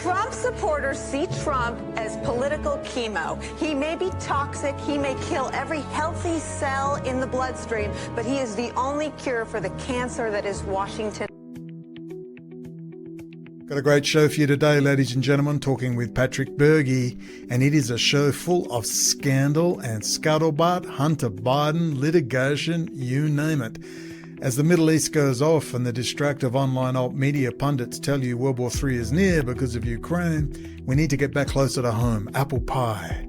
Trump supporters see Trump as political chemo. He may be toxic, he may kill every healthy cell in the bloodstream, but he is the only cure for the cancer that is Washington. Got a great show for you today, ladies and gentlemen, talking with Patrick Bergy, and it is a show full of scandal and scuttlebutt, Hunter Biden, litigation, you name it. As the Middle East goes off and the distractive online alt media pundits tell you World War III is near because of Ukraine, we need to get back closer to home. Apple pie.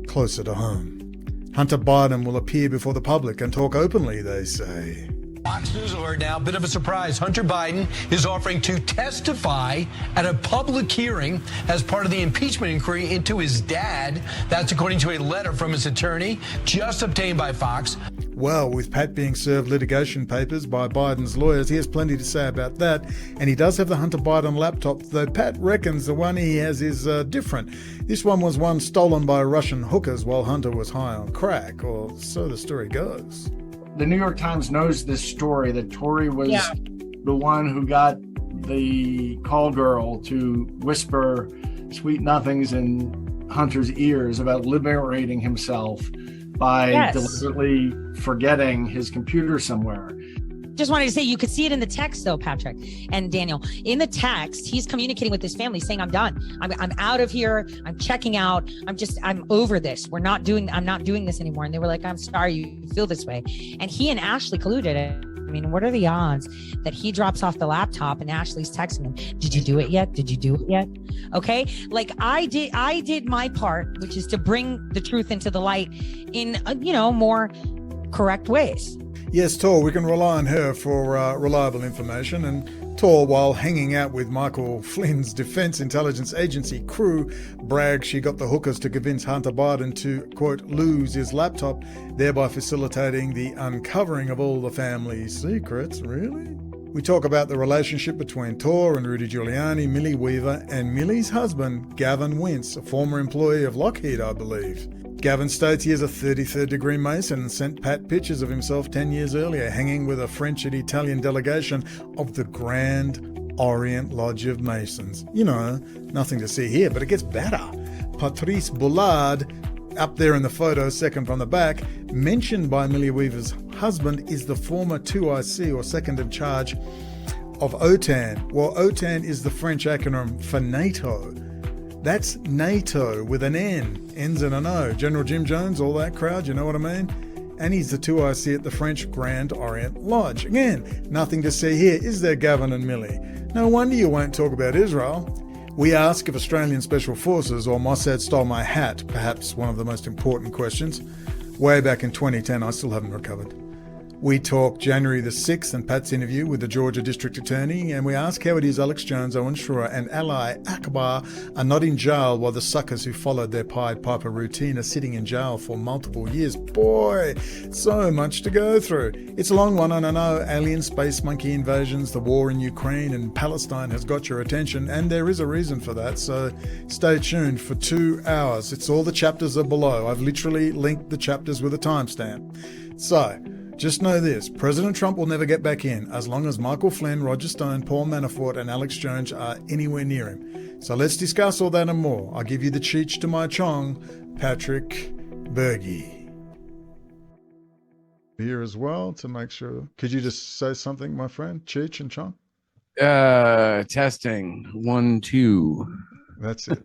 Closer to home. Hunter Biden will appear before the public and talk openly, they say. Fox News alert now, bit of a surprise. Hunter Biden is offering to testify at a public hearing as part of the impeachment inquiry into his dad. That's according to a letter from his attorney just obtained by Fox. Well, with Pat being served litigation papers by Biden's lawyers, he has plenty to say about that. And he does have the Hunter Biden laptop, though Pat reckons the one he has is different. This one was one stolen by Russian hookers while Hunter was high on crack, or so the story goes. The New York Times knows this story, that Tory was the one who got the call girl to whisper sweet nothings in Hunter's ears about liberating himself by deliberately forgetting his computer somewhere. Just wanted to say, you could see it in the text though, Patrick and Daniel. In the text, he's communicating with his family saying, I'm done. I'm out of here. I'm checking out. I'm over this. I'm not doing this anymore. And they were like, I'm sorry you feel this way. And he and Ashley colluded. I mean, what are the odds that he drops off the laptop and Ashley's texting him? Did you do it yet? Did you do it yet? Okay. Like I did my part, which is to bring the truth into the light in, more correct ways. Yes, Tor, we can rely on her for reliable information. And Tor, while hanging out with Michael Flynn's Defense Intelligence Agency crew, bragged she got the hookers to convince Hunter Biden to, quote, lose his laptop, thereby facilitating the uncovering of all the family's secrets. Really? We talk about the relationship between Tor and Rudy Giuliani, Millie Weaver, and Millie's husband, Gavin Wince, a former employee of Lockheed, I believe. Gavin states he is a 33rd degree Mason and sent Pat pictures of himself 10 years earlier hanging with a French and Italian delegation of the Grand Orient Lodge of Masons. You know, nothing to see here, but it gets better. Patrice Boulard, up there in the photo, second from the back, mentioned by Millie Weaver's husband, is the former 2IC or second in charge of OTAN. Well, OTAN is the French acronym for NATO. That's NATO with an N, ends in an O. General Jim Jones, all that crowd, you know what I mean? And he's the 2IC at the French Grand Orient Lodge. Again, nothing to see here, is there, Gavin and Millie? No wonder you won't talk about Israel. We ask if Australian Special Forces or Mossad stole my hat, perhaps one of the most important questions. Way back in 2010, I still haven't recovered. We talk January the 6th and Pat's interview with the Georgia District Attorney, and we ask how it is Alex Jones, Owen Schroer and ally Akbar are not in jail while the suckers who followed their Pied Piper routine are sitting in jail for multiple years. Boy, so much to go through. It's a long one, and I know alien space monkey invasions, the war in Ukraine and Palestine has got your attention, and there is a reason for that, so stay tuned for 2 hours. It's all the chapters are below. I've literally linked the chapters with a timestamp. So, just know this, President Trump will never get back in as long as Michael Flynn, Roger Stone, Paul Manafort and Alex Jones are anywhere near him. So let's discuss all that and more. I'll give you the cheech to my chong, Patrick Bergy. Here as well to make sure. Could you just say something, my friend? Cheech and chong? Testing. 1, 2. That's it.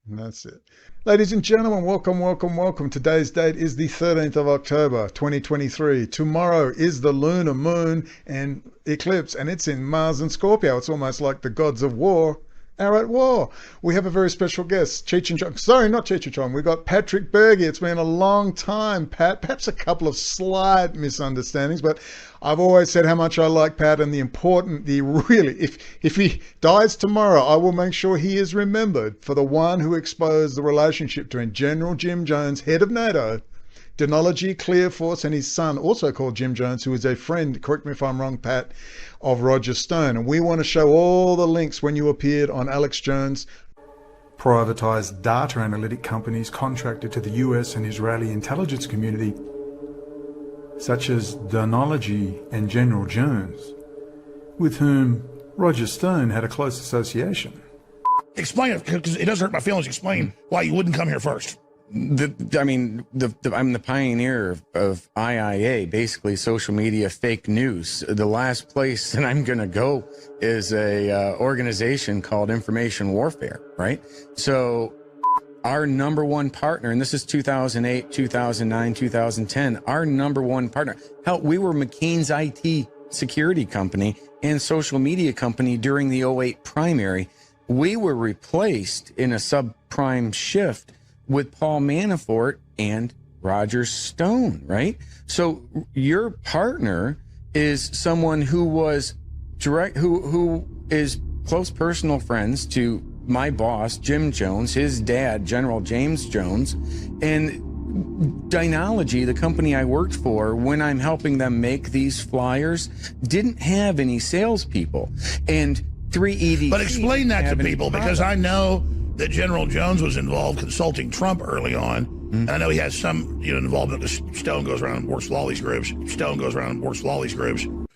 That's it. Ladies and gentlemen, welcome, welcome, welcome. Today's date is the 13th of October, 2023. Tomorrow is the lunar moon and eclipse, and it's in Mars and Scorpio. It's almost like the gods of war are at war. We have a very special guest, Cheech and Chong. Sorry, not Cheech and Chong. We've got Patrick Bergy. It's been a long time, Pat. Perhaps a couple of slight misunderstandings, but I've always said how much I like Pat and if he dies tomorrow, I will make sure he is remembered for the one who exposed the relationship between General Jim Jones, head of NATO, Denology, Clear Force, and his son, also called Jim Jones, who is a friend, correct me if I'm wrong, Pat, of Roger Stone. And we want to show all the links when you appeared on Alex Jones. Privatized data analytic companies contracted to the US and Israeli intelligence community, such as Denology and General Jones, with whom Roger Stone had a close association. Explain it, because it doesn't hurt my feelings. Explain why you wouldn't come here first. I'm the pioneer of IIA, basically social media fake news. The last place that I'm going to go is a organization called Information Warfare, right? So our number one partner, and this is 2008, 2009, 2010, our number one partner. Hell, we were McCain's IT security company and social media company during the 2008 primary. We were replaced in a subprime shift with Paul Manafort and Roger Stone, right? So your partner is someone who was who is close personal friends to my boss, Jim Jones, his dad, General James Jones, and Dynology, the company I worked for, when I'm helping them make these flyers, didn't have any salespeople. And 3ED. But explain that to people, because I know that General Jones was involved consulting Trump early on. And I know he has some involvement because Stone goes around and works with all these groups.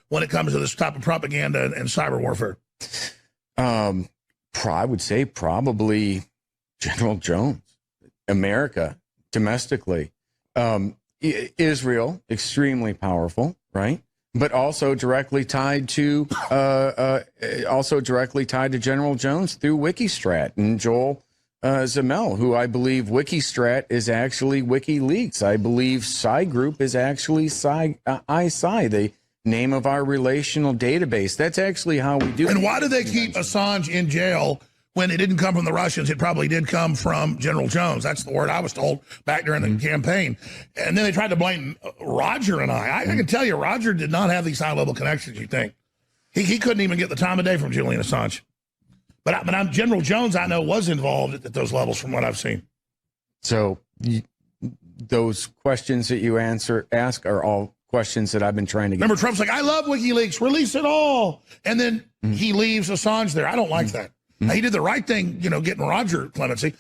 When it comes to this type of propaganda and cyber warfare. I would say probably General Jones, America, domestically, Israel, extremely powerful, right? But also directly tied to General Jones through Wikistrat and Joel Zamel, who I believe Wikistrat is actually WikiLeaks. I believe Psi Group is actually ISI, the name of our relational database. That's actually how we do it. And why do they keep Assange in jail when it didn't come from the Russians? It probably did come from General Jones. That's the word I was told back during the campaign. And then they tried to blame Roger and I can tell you, Roger did not have these high-level connections, you think. He couldn't even get the time of day from Julian Assange. But General Jones, I know, was involved at those levels from what I've seen. So those questions that you ask are all questions that I've been trying to get. Remember, Trump's like, I love WikiLeaks, release it all. And then he leaves Assange there. I don't like that. Now, he did the right thing, getting Roger clemency.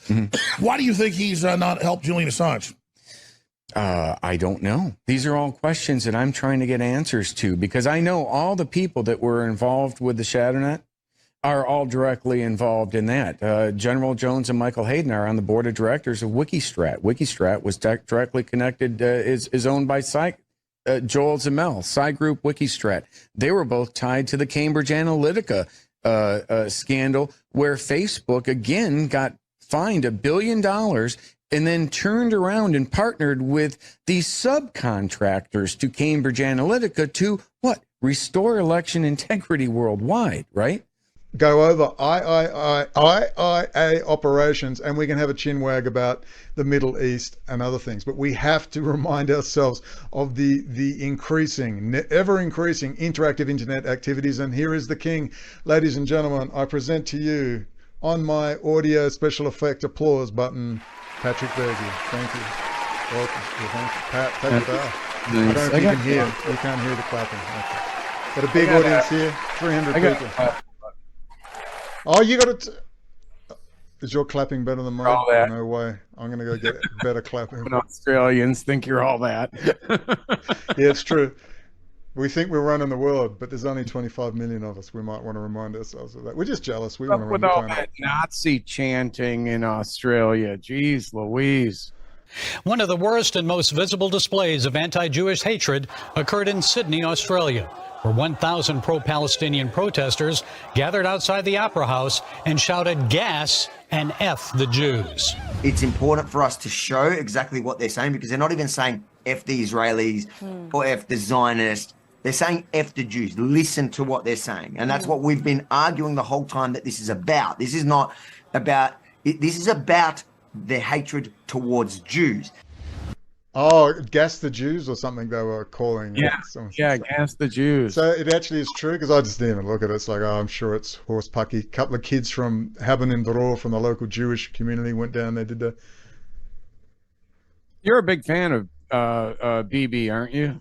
Why do you think he's not helped Julian Assange? I don't know. These are all questions that I'm trying to get answers to, because I know all the people that were involved with the Shadownet are all directly involved in that. General Jones and Michael Hayden are on the board of directors of Wikistrat. Wikistrat was directly connected, is owned by Joel Zamel, Psi Group, Wikistrat. They were both tied to the Cambridge Analytica scandal, where Facebook again got fined $1 billion and then turned around and partnered with these subcontractors to Cambridge Analytica to restore election integrity worldwide, right? Go over IIA operations, and we can have a chinwag about the Middle East and other things. But we have to remind ourselves of the ever-increasing interactive internet activities. And here is the king. Ladies and gentlemen, I present to you, on my audio special effect applause button, Patrick Bergy. Thank you. Welcome. Well, thank you. Pat, I don't know if you can hear. You can't hear the clapping. Okay. Got a big audience here, 300 people. Oh, you got it. Is your clapping better than mine? No way. I'm going to go get better clapping. Australians think you're all that. Yeah, it's true. We think we're running the world, but there's only 25 million of us. We might want to remind ourselves of that. We're just jealous. We want to run the planet. With all that Nazi chanting in Australia. Jeez Louise. One of the worst and most visible displays of anti-Jewish hatred occurred in Sydney, Australia, where 1,000 pro-Palestinian protesters gathered outside the Opera House and shouted gas and F the Jews. It's important for us to show exactly what they're saying, because they're not even saying F the Israelis or F the Zionists. They're saying F the Jews. Listen to what they're saying. And that's what we've been arguing the whole time that this is about. This is not about, this is about their hatred towards Jews. Oh, gas the Jews or something they were calling. Gas the Jews. So it actually is true, because I just didn't even look at it. It's like, oh, I'm sure it's horse pucky. A couple of kids from Haben in Dror from the local Jewish community went down there, did the... You're a big fan of BB, aren't you?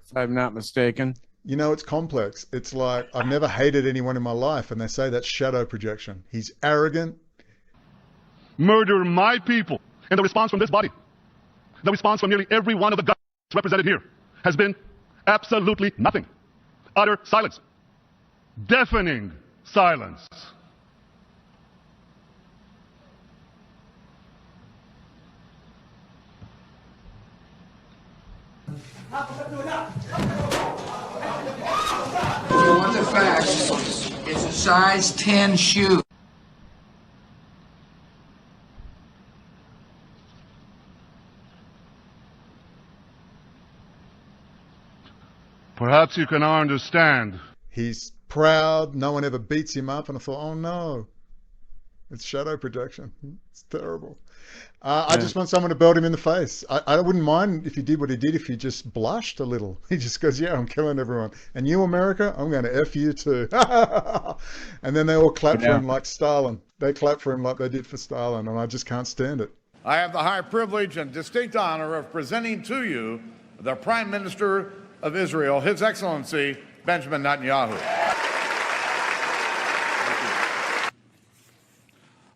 If I'm not mistaken. You know, it's complex. It's like, I've never hated anyone in my life, and they say that's shadow projection. He's arrogant. Murder my people. And the response from this body, the response from nearly every one of the governments represented here, has been absolutely nothing. Utter silence. Deafening silence. You want the facts? It's a size 10 shoe. Perhaps you can understand. He's proud. No one ever beats him up. And I thought, oh no, it's shadow projection. It's terrible. I just want someone to belt him in the face. I wouldn't mind if he did what he did, if he just blushed a little. He just goes, yeah, I'm killing everyone. And you, America, I'm going to F you too. And then they all clap for him like Stalin. They clap for him like they did for Stalin, and I just can't stand it. I have the high privilege and distinct honor of presenting to you the Prime Minister of Israel, His Excellency Benjamin Netanyahu.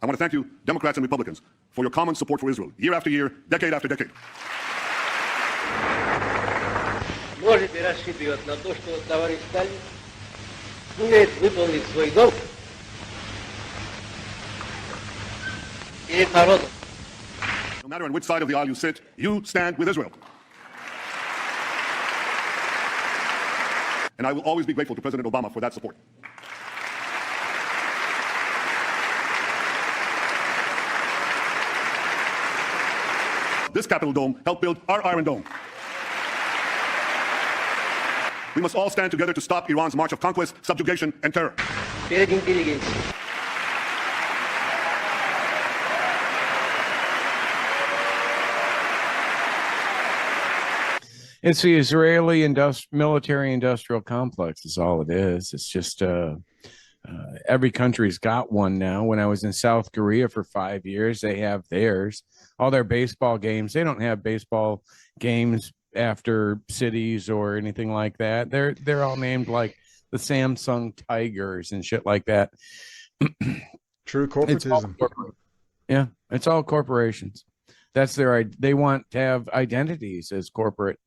I want to thank you, Democrats and Republicans, for your common support for Israel, year after year, decade after decade. Можете рассчитывать на то, что товарищ Сталин сумеет выполнить свой долг перед народом. No matter on which side of the aisle you sit, you stand with Israel. And I will always be grateful to President Obama for that support. This Capitol Dome helped build our Iron Dome. We must all stand together to stop Iran's march of conquest, subjugation, and terror. Перед интеллигенцией. It's the Israeli military-industrial complex is all it is. It's just every country's got one now. When I was in South Korea for 5 years, they have theirs. All their baseball games, they don't have baseball games after cities or anything like that. They're all named like the Samsung Tigers and shit like that. True corporatism. Yeah, it's all corporations. That's they want to have identities as corporations.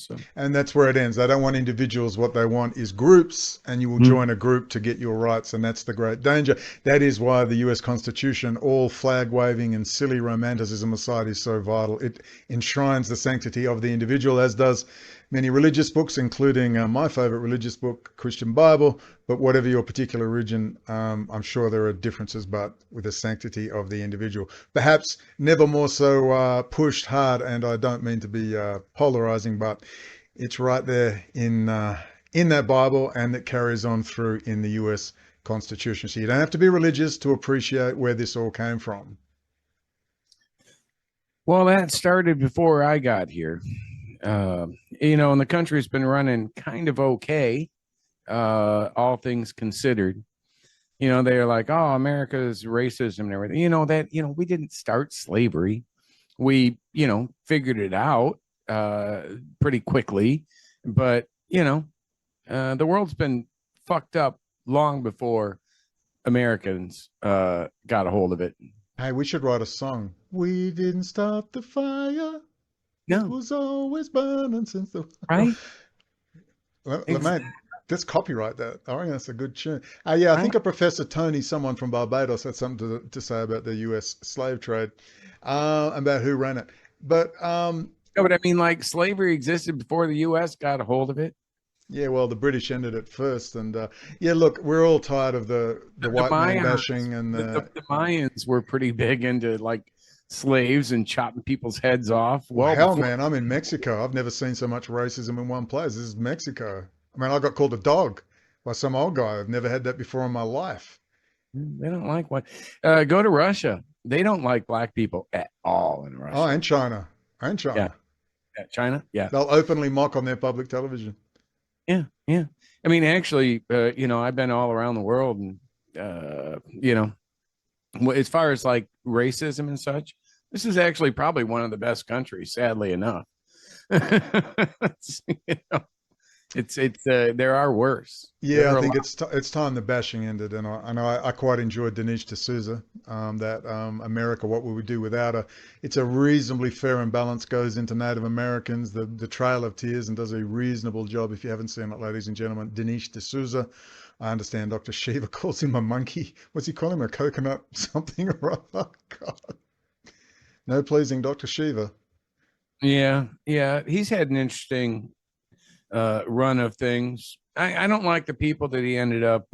So. And that's where it ends. They don't want individuals. What they want is groups, and you will join a group to get your rights. And that's the great danger. That is why the US Constitution, all flag waving and silly romanticism aside, is so vital. It enshrines the sanctity of the individual, as does many religious books, including my favorite religious book, Christian Bible. But whatever your particular religion, I'm sure there are differences, but with the sanctity of the individual. Perhaps never more so pushed hard, and I don't mean to be polarizing, but it's right there in that Bible, and it carries on through in the US Constitution. So you don't have to be religious to appreciate where this all came from. Well, that started before I got here. And the country's been running kind of okay, all things considered. They're like, oh, America's racism and everything. We didn't start slavery. We, figured it out pretty quickly. But, the world's been fucked up long before Americans got a hold of it. Hey, we should write a song. We didn't start the fire. No. It was always burning since the... Right? Mate, let's copyright that. I reckon that's a good tune. I think a Professor Tony, someone from Barbados, had something to say about the US slave trade, about who ran it. But but I mean, like, slavery existed before the US got a hold of it. Yeah, well, the British ended it first, and look, we're all tired of the white man bashing, and the Mayans were pretty big into like slaves and chopping people's heads off. Well, hell, man, I'm in Mexico. I've never seen so much racism in one place. This is Mexico. I mean, I got called a dog by some old guy. I've never had that before in my life. They don't like what. Go to Russia. They don't like black people at all in Russia. Oh, and China. Yeah, China. Yeah, they'll openly mock on their public television. Yeah. I mean, actually, I've been all around the world, and as far as like racism and such, this is actually probably one of the best countries, sadly enough. There are worse. Yeah, I think it's time the bashing ended, and I quite enjoyed Dinesh D'Souza. That America, what would we do without her? It's a reasonably fair and balanced, goes into Native Americans, the Trail of Tears, and does a reasonable job. If you haven't seen it, ladies and gentlemen, Dinesh D'Souza. I understand Dr. Shiva calls him a monkey. What's he call him? A coconut something or other? God. No pleasing Dr. Shiva. Yeah, yeah, he's had an interesting run of things. I don't like the people that he ended up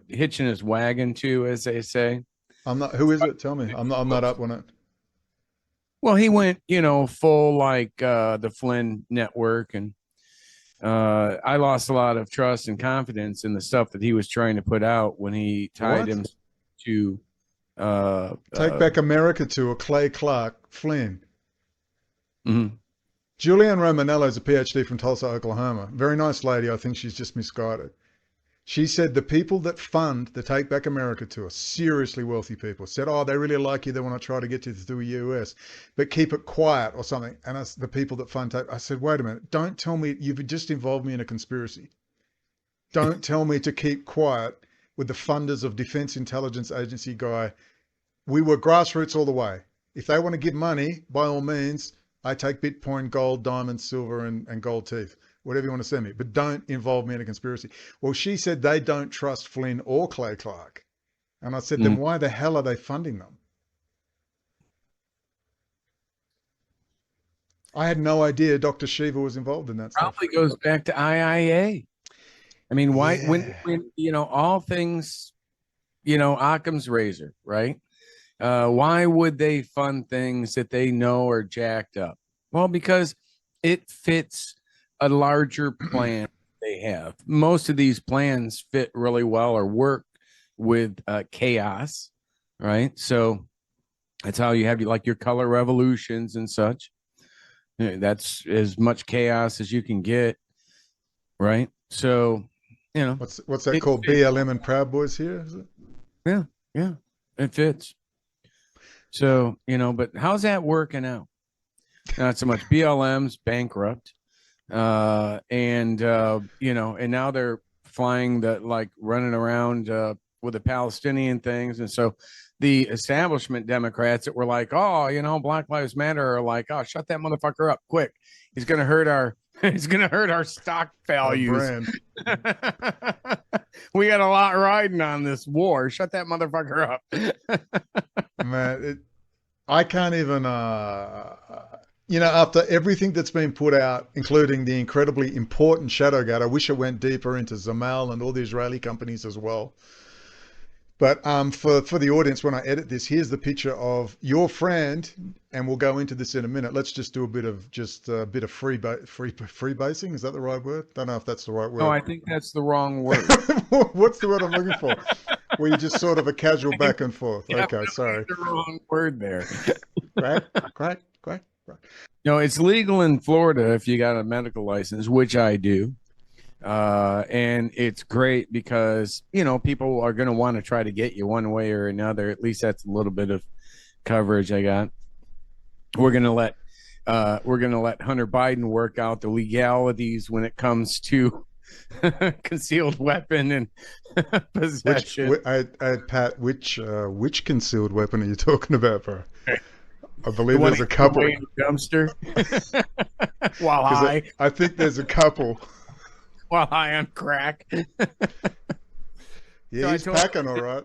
hitching his wagon to, as they say. I'm not. Who is it? Tell me. I'm not up on it. Well, he went, full like the Flynn network, and I lost a lot of trust and confidence in the stuff that he was trying to put out when he tied him to Take Back America to a Clay Clark Flynn. Mm-hmm. Julianne Romanello is a PhD from Tulsa, Oklahoma. Very nice lady. I think she's just misguided. She said the people that fund the Take Back America tour, seriously wealthy people, said, oh, they really like you. They want to try to get you through the US, but keep it quiet or something. And the people that fund Take, I said, wait a minute, don't tell me, you've just involved me in a conspiracy. Don't tell me to keep quiet with the funders of Defense Intelligence Agency guy. We were grassroots all the way. If they want to give money, by all means, I take Bitcoin, gold, diamonds, silver, and gold teeth. Whatever you want to send me, but don't involve me in a conspiracy. Well, she said they don't trust Flynn or Clay Clark. And I said, then why the hell are they funding them? I had no idea Dr. Shiva was involved in that stuff. Probably goes back to IIA. I mean, why, when all things, Occam's razor, right? Why would they fund things that they know are jacked up? Well, because it fits a larger plan they have. Most of these plans fit really well or work with chaos, right? So that's how you have like your color revolutions and such. That's as much chaos as you can get, right? So, what's that called? BLM and Proud Boys here, is it? Yeah, it fits. So, but how's that working out? Not so much. BLM's bankrupt. And now they're flying running around with the Palestinian things. And so the establishment Democrats that were like, oh, Black Lives Matter are like, oh, shut that motherfucker up quick. He's going to hurt our stock values. We got a lot riding on this war. Shut that motherfucker up. Man, I can't even, after everything that's been put out, including the incredibly important Shadowgate, I wish it went deeper into Zamal and all the Israeli companies as well. But for the audience, when I edit this, here's the picture of your friend, and we'll go into this in a minute. Let's just do a bit of freebasing. Is that the right word? Don't know if that's the right word. No, I think that's the wrong word. What's the word I'm looking for? Where you just sort of a casual back and forth. Yeah, okay, sorry. The wrong word there. Quack. No, it's legal in Florida if you got a medical license, which I do. And it's great because, people are going to want to try to get you one way or another. At least that's a little bit of coverage I got. We're going to let Hunter Biden work out the legalities when it comes to concealed weapon and possession. Pat, which concealed weapon are you talking about, bro? I believe there's a couple. Dumpster. While I think there's a couple. While high on crack. Yeah, he's packing all right.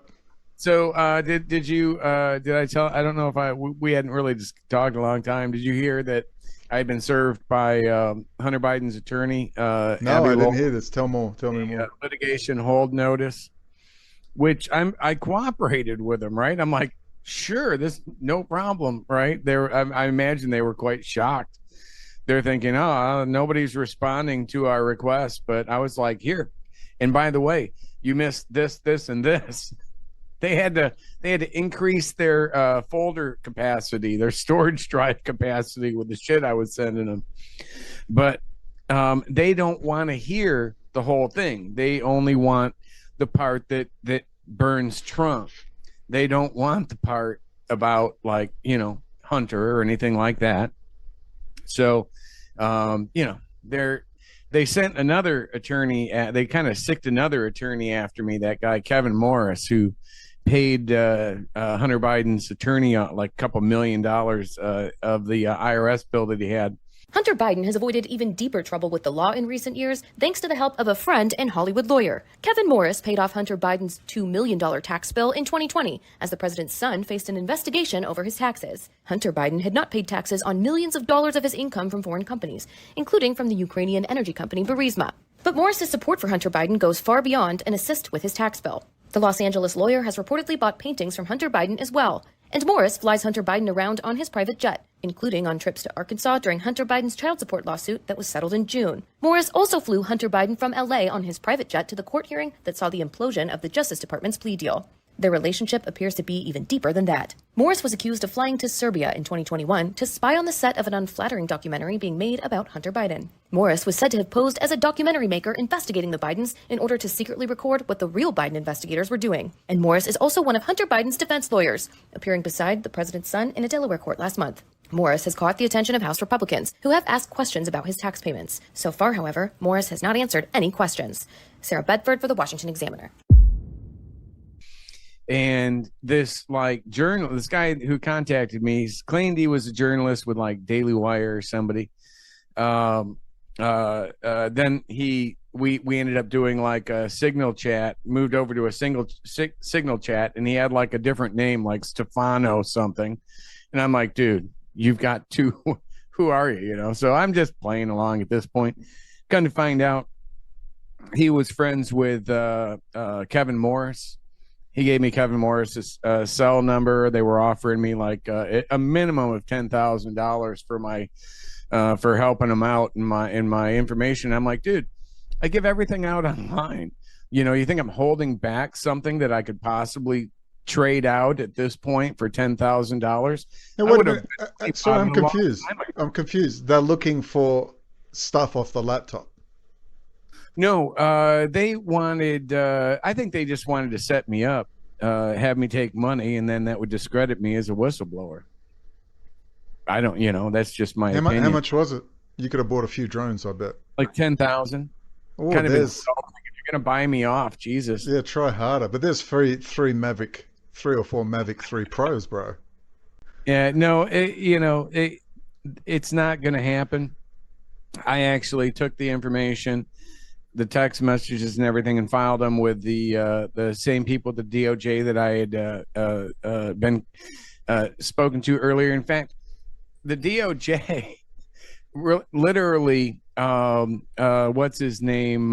So did I tell? I don't know if we hadn't really just talked a long time. Did you hear that I had been served by Hunter Biden's attorney? No, I didn't hear this. Tell me more. Litigation hold notice, which I cooperated with him. Right, I'm like, sure, this no problem. Right, I imagine they were quite shocked. They're thinking, oh, nobody's responding to our request. But I was like, here. And by the way, you missed this, this, and this. They had to increase their folder capacity, their storage drive capacity with the shit I was sending them. But they don't want to hear the whole thing. They only want the part that burns Trump. They don't want the part about Hunter or anything like that. So, they sent another attorney. They kind of sicked another attorney after me. That guy Kevin Morris, who paid Hunter Biden's attorney like a couple $1 million of the IRS bill that he had. Hunter Biden has avoided even deeper trouble with the law in recent years thanks to the help of a friend and Hollywood lawyer. Kevin Morris paid off Hunter Biden's $2 million tax bill in 2020 as the president's son faced an investigation over his taxes. Hunter Biden had not paid taxes on millions of dollars of his income from foreign companies, including from the Ukrainian energy company Burisma. But Morris's support for Hunter Biden goes far beyond an assist with his tax bill. The Los Angeles lawyer has reportedly bought paintings from Hunter Biden as well. And Morris flies Hunter Biden around on his private jet, including on trips to Arkansas during Hunter Biden's child support lawsuit that was settled in June. Morris also flew Hunter Biden from LA on his private jet to the court hearing that saw the implosion of the Justice Department's plea deal. Their relationship appears to be even deeper than that. Morris was accused of flying to Serbia in 2021 to spy on the set of an unflattering documentary being made about Hunter Biden. Morris was said to have posed as a documentary maker investigating the Bidens in order to secretly record what the real Biden investigators were doing. And Morris is also one of Hunter Biden's defense lawyers, appearing beside the president's son in a Delaware court last month. Morris has caught the attention of House Republicans, who have asked questions about his tax payments. So far, however, Morris has not answered any questions. Sarah Bedford for the Washington Examiner. And this this guy who contacted me claimed he was a journalist with like Daily Wire or somebody. Then we ended up doing like a Signal chat, moved over to a Signal chat, and he had like a different name, like Stefano something. And I'm like, dude, you've got two. Who are you? You know? So I'm just playing along at this point. Come to find out, he was friends with Kevin Morris. He gave me Kevin Morris's cell number. They were offering me like a minimum of $10,000 for my for helping him out in my information. I'm like, dude, I give everything out online. You know, you think I'm holding back something that I could possibly trade out at this point for $10,000? So I'm confused. I'm confused. They're looking for stuff off the laptop. No, they wanted, I think they just wanted to set me up, have me take money, and then that would discredit me as a whistleblower. I don't, that's just my opinion. How much was it? You could have bought a few drones, I bet. Like 10,000. Oh, kind of insulting. If you're going to buy me off, Jesus. Yeah, try harder. But there's three or four Mavic 3 Pros, bro. Yeah, no, it's not going to happen. I actually took the information, the text messages and everything, and filed them with the same people at the DOJ that I had been spoken to earlier. In fact, the DOJ literally, what's his name?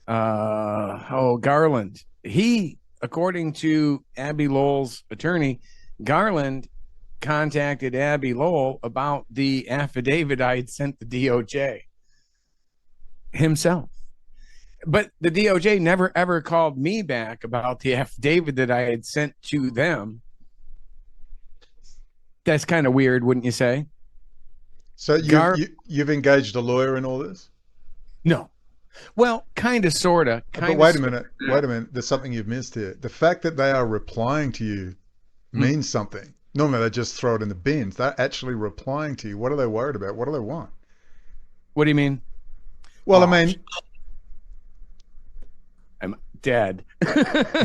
Garland. He, according to Abby Lowell's attorney, Garland contacted Abby Lowell about the affidavit I had sent the DOJ himself. But the DOJ never ever called me back about the affidavit that I had sent to them. That's kind of weird, wouldn't you say? So you've engaged a lawyer in all this? No. Well, kind of, sort of. But wait a minute. There's something you've missed here. The fact that they are replying to you means something. Normally they just throw it in the bins. They're actually replying to you. What are they worried about? What do they want? What do you mean? Well, I mean, I'm dead.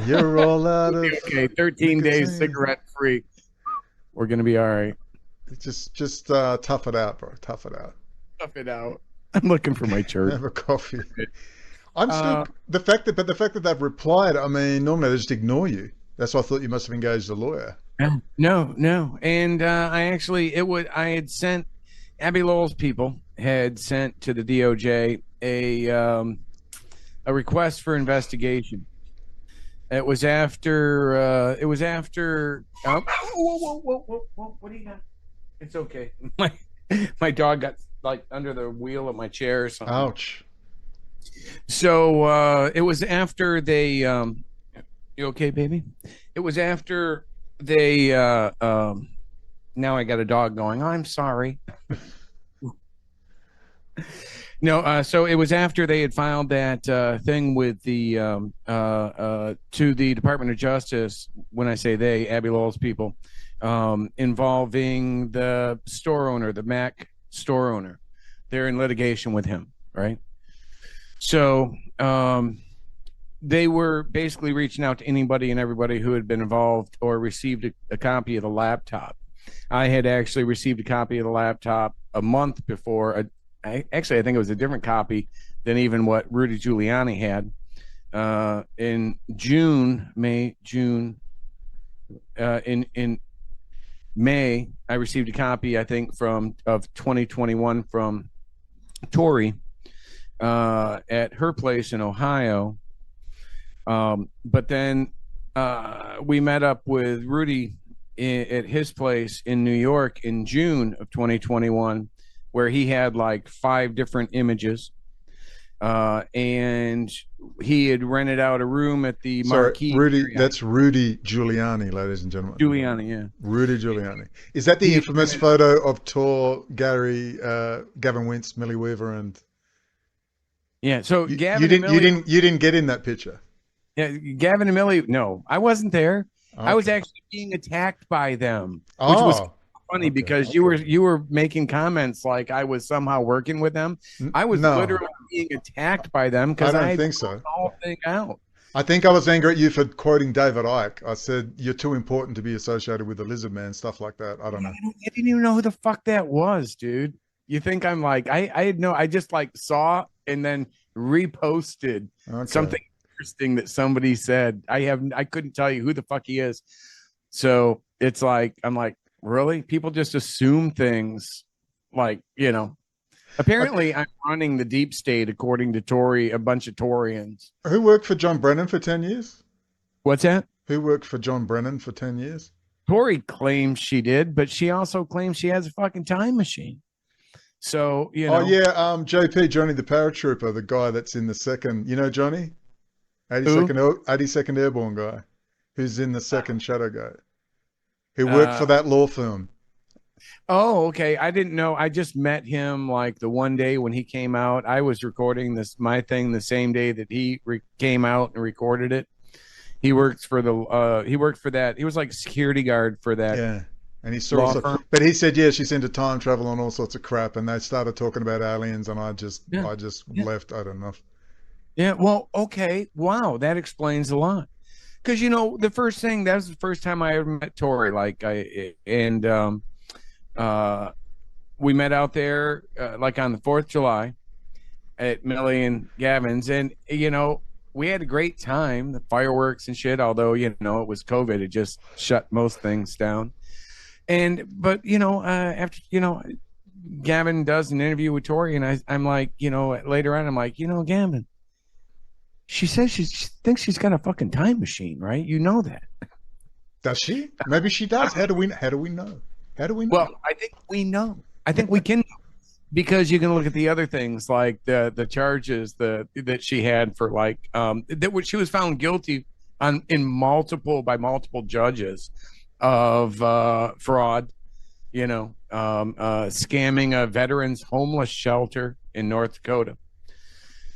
You're all out of... Okay, 13 days cigarette free. We're going to be all right. Just tough it out, bro. Tough it out. Tough it out. I'm looking for my church. Have a coffee. I'm still the fact that they've replied. I mean, normally they just ignore you. That's why I thought you must have engaged a lawyer. No. And I had sent Abby Lowell's people had sent to the DOJ a request for investigation. It was after. Whoa! What do you got? It's okay. My dog got like under the wheel of my chair or something. Ouch. So it was after they. You okay, baby? It was after they. Now I got a dog going. I'm sorry. No, so it was after they had filed that thing with the to the Department of Justice. When I say they, Abby Lowell's people, involving the store owner, the Mac store owner. They're in litigation with him, right? So they were basically reaching out to anybody and everybody who had been involved or received a copy of the laptop. I had actually received a copy of the laptop a month before. I think it was a different copy than even what Rudy Giuliani had. In May, I received a copy, I think, of 2021 from Tori at her place in Ohio. But then we met up with Rudy at his place in New York in June of 2021, where he had like 5 different images. And he had rented out a room at the Marquee. Rudy, that's Rudy Giuliani, ladies and gentlemen. Giuliani, yeah. Rudy Giuliani. Is that the infamous photo of Tor, Gary, Gavin Wentz, Millie Weaver, and? Yeah. So Gavin, you didn't get in that picture. Yeah, Gavin and Millie. No, I wasn't there. Okay. I was actually being attacked by them, which was funny because you were making comments like I was somehow working with them. I was literally being attacked by them because I don't think so. The whole thing out. I think I was angry at you for quoting David Icke. I said you're too important to be associated with the Lizard Man, stuff like that. I don't know. I didn't even know who the fuck that was, dude. You think I'm like I just like saw and then reposted something interesting that somebody said. I couldn't tell you who the fuck he is. So it's like I'm like, really? People just assume things like, apparently I'm running the deep state according to Tory, a bunch of Torians. Who worked for John Brennan for 10 years? What's that? Who worked for John Brennan for 10 years? Tory claims she did, but she also claims she has a fucking time machine. So, JP, Johnny the paratrooper, the guy that's in the second, Johnny? 82nd Airborne guy who's in the second Shadow Gate, who worked for that law firm. Oh, okay. I didn't know. I just met him like the one day when he came out. I was recording my thing the same day that he came out and recorded it. He works for he worked for that. He was like a security guard for that. Yeah. And he saw, but he said, she's into time travel and all sorts of crap. And they started talking about aliens, and I just left. I don't know. Yeah. Well, okay. Wow, that explains a lot. Because that was the first time I ever met Tori. We met out there like on the 4th of July at Millie and Gavin's, and we had a great time. The fireworks and shit. Although it was COVID, it just shut most things down. But after Gavin does an interview with Tori, and I'm like, later on, I'm like, Gavin, she says she thinks she's got a fucking time machine, right? You know that. Does she? Maybe she does. How do we know? How do we know? Well, I think we know. I think we can know. Because you can look at the other things like the charges that she had for that she was found guilty by multiple judges of fraud, scamming a veterans homeless shelter in North Dakota.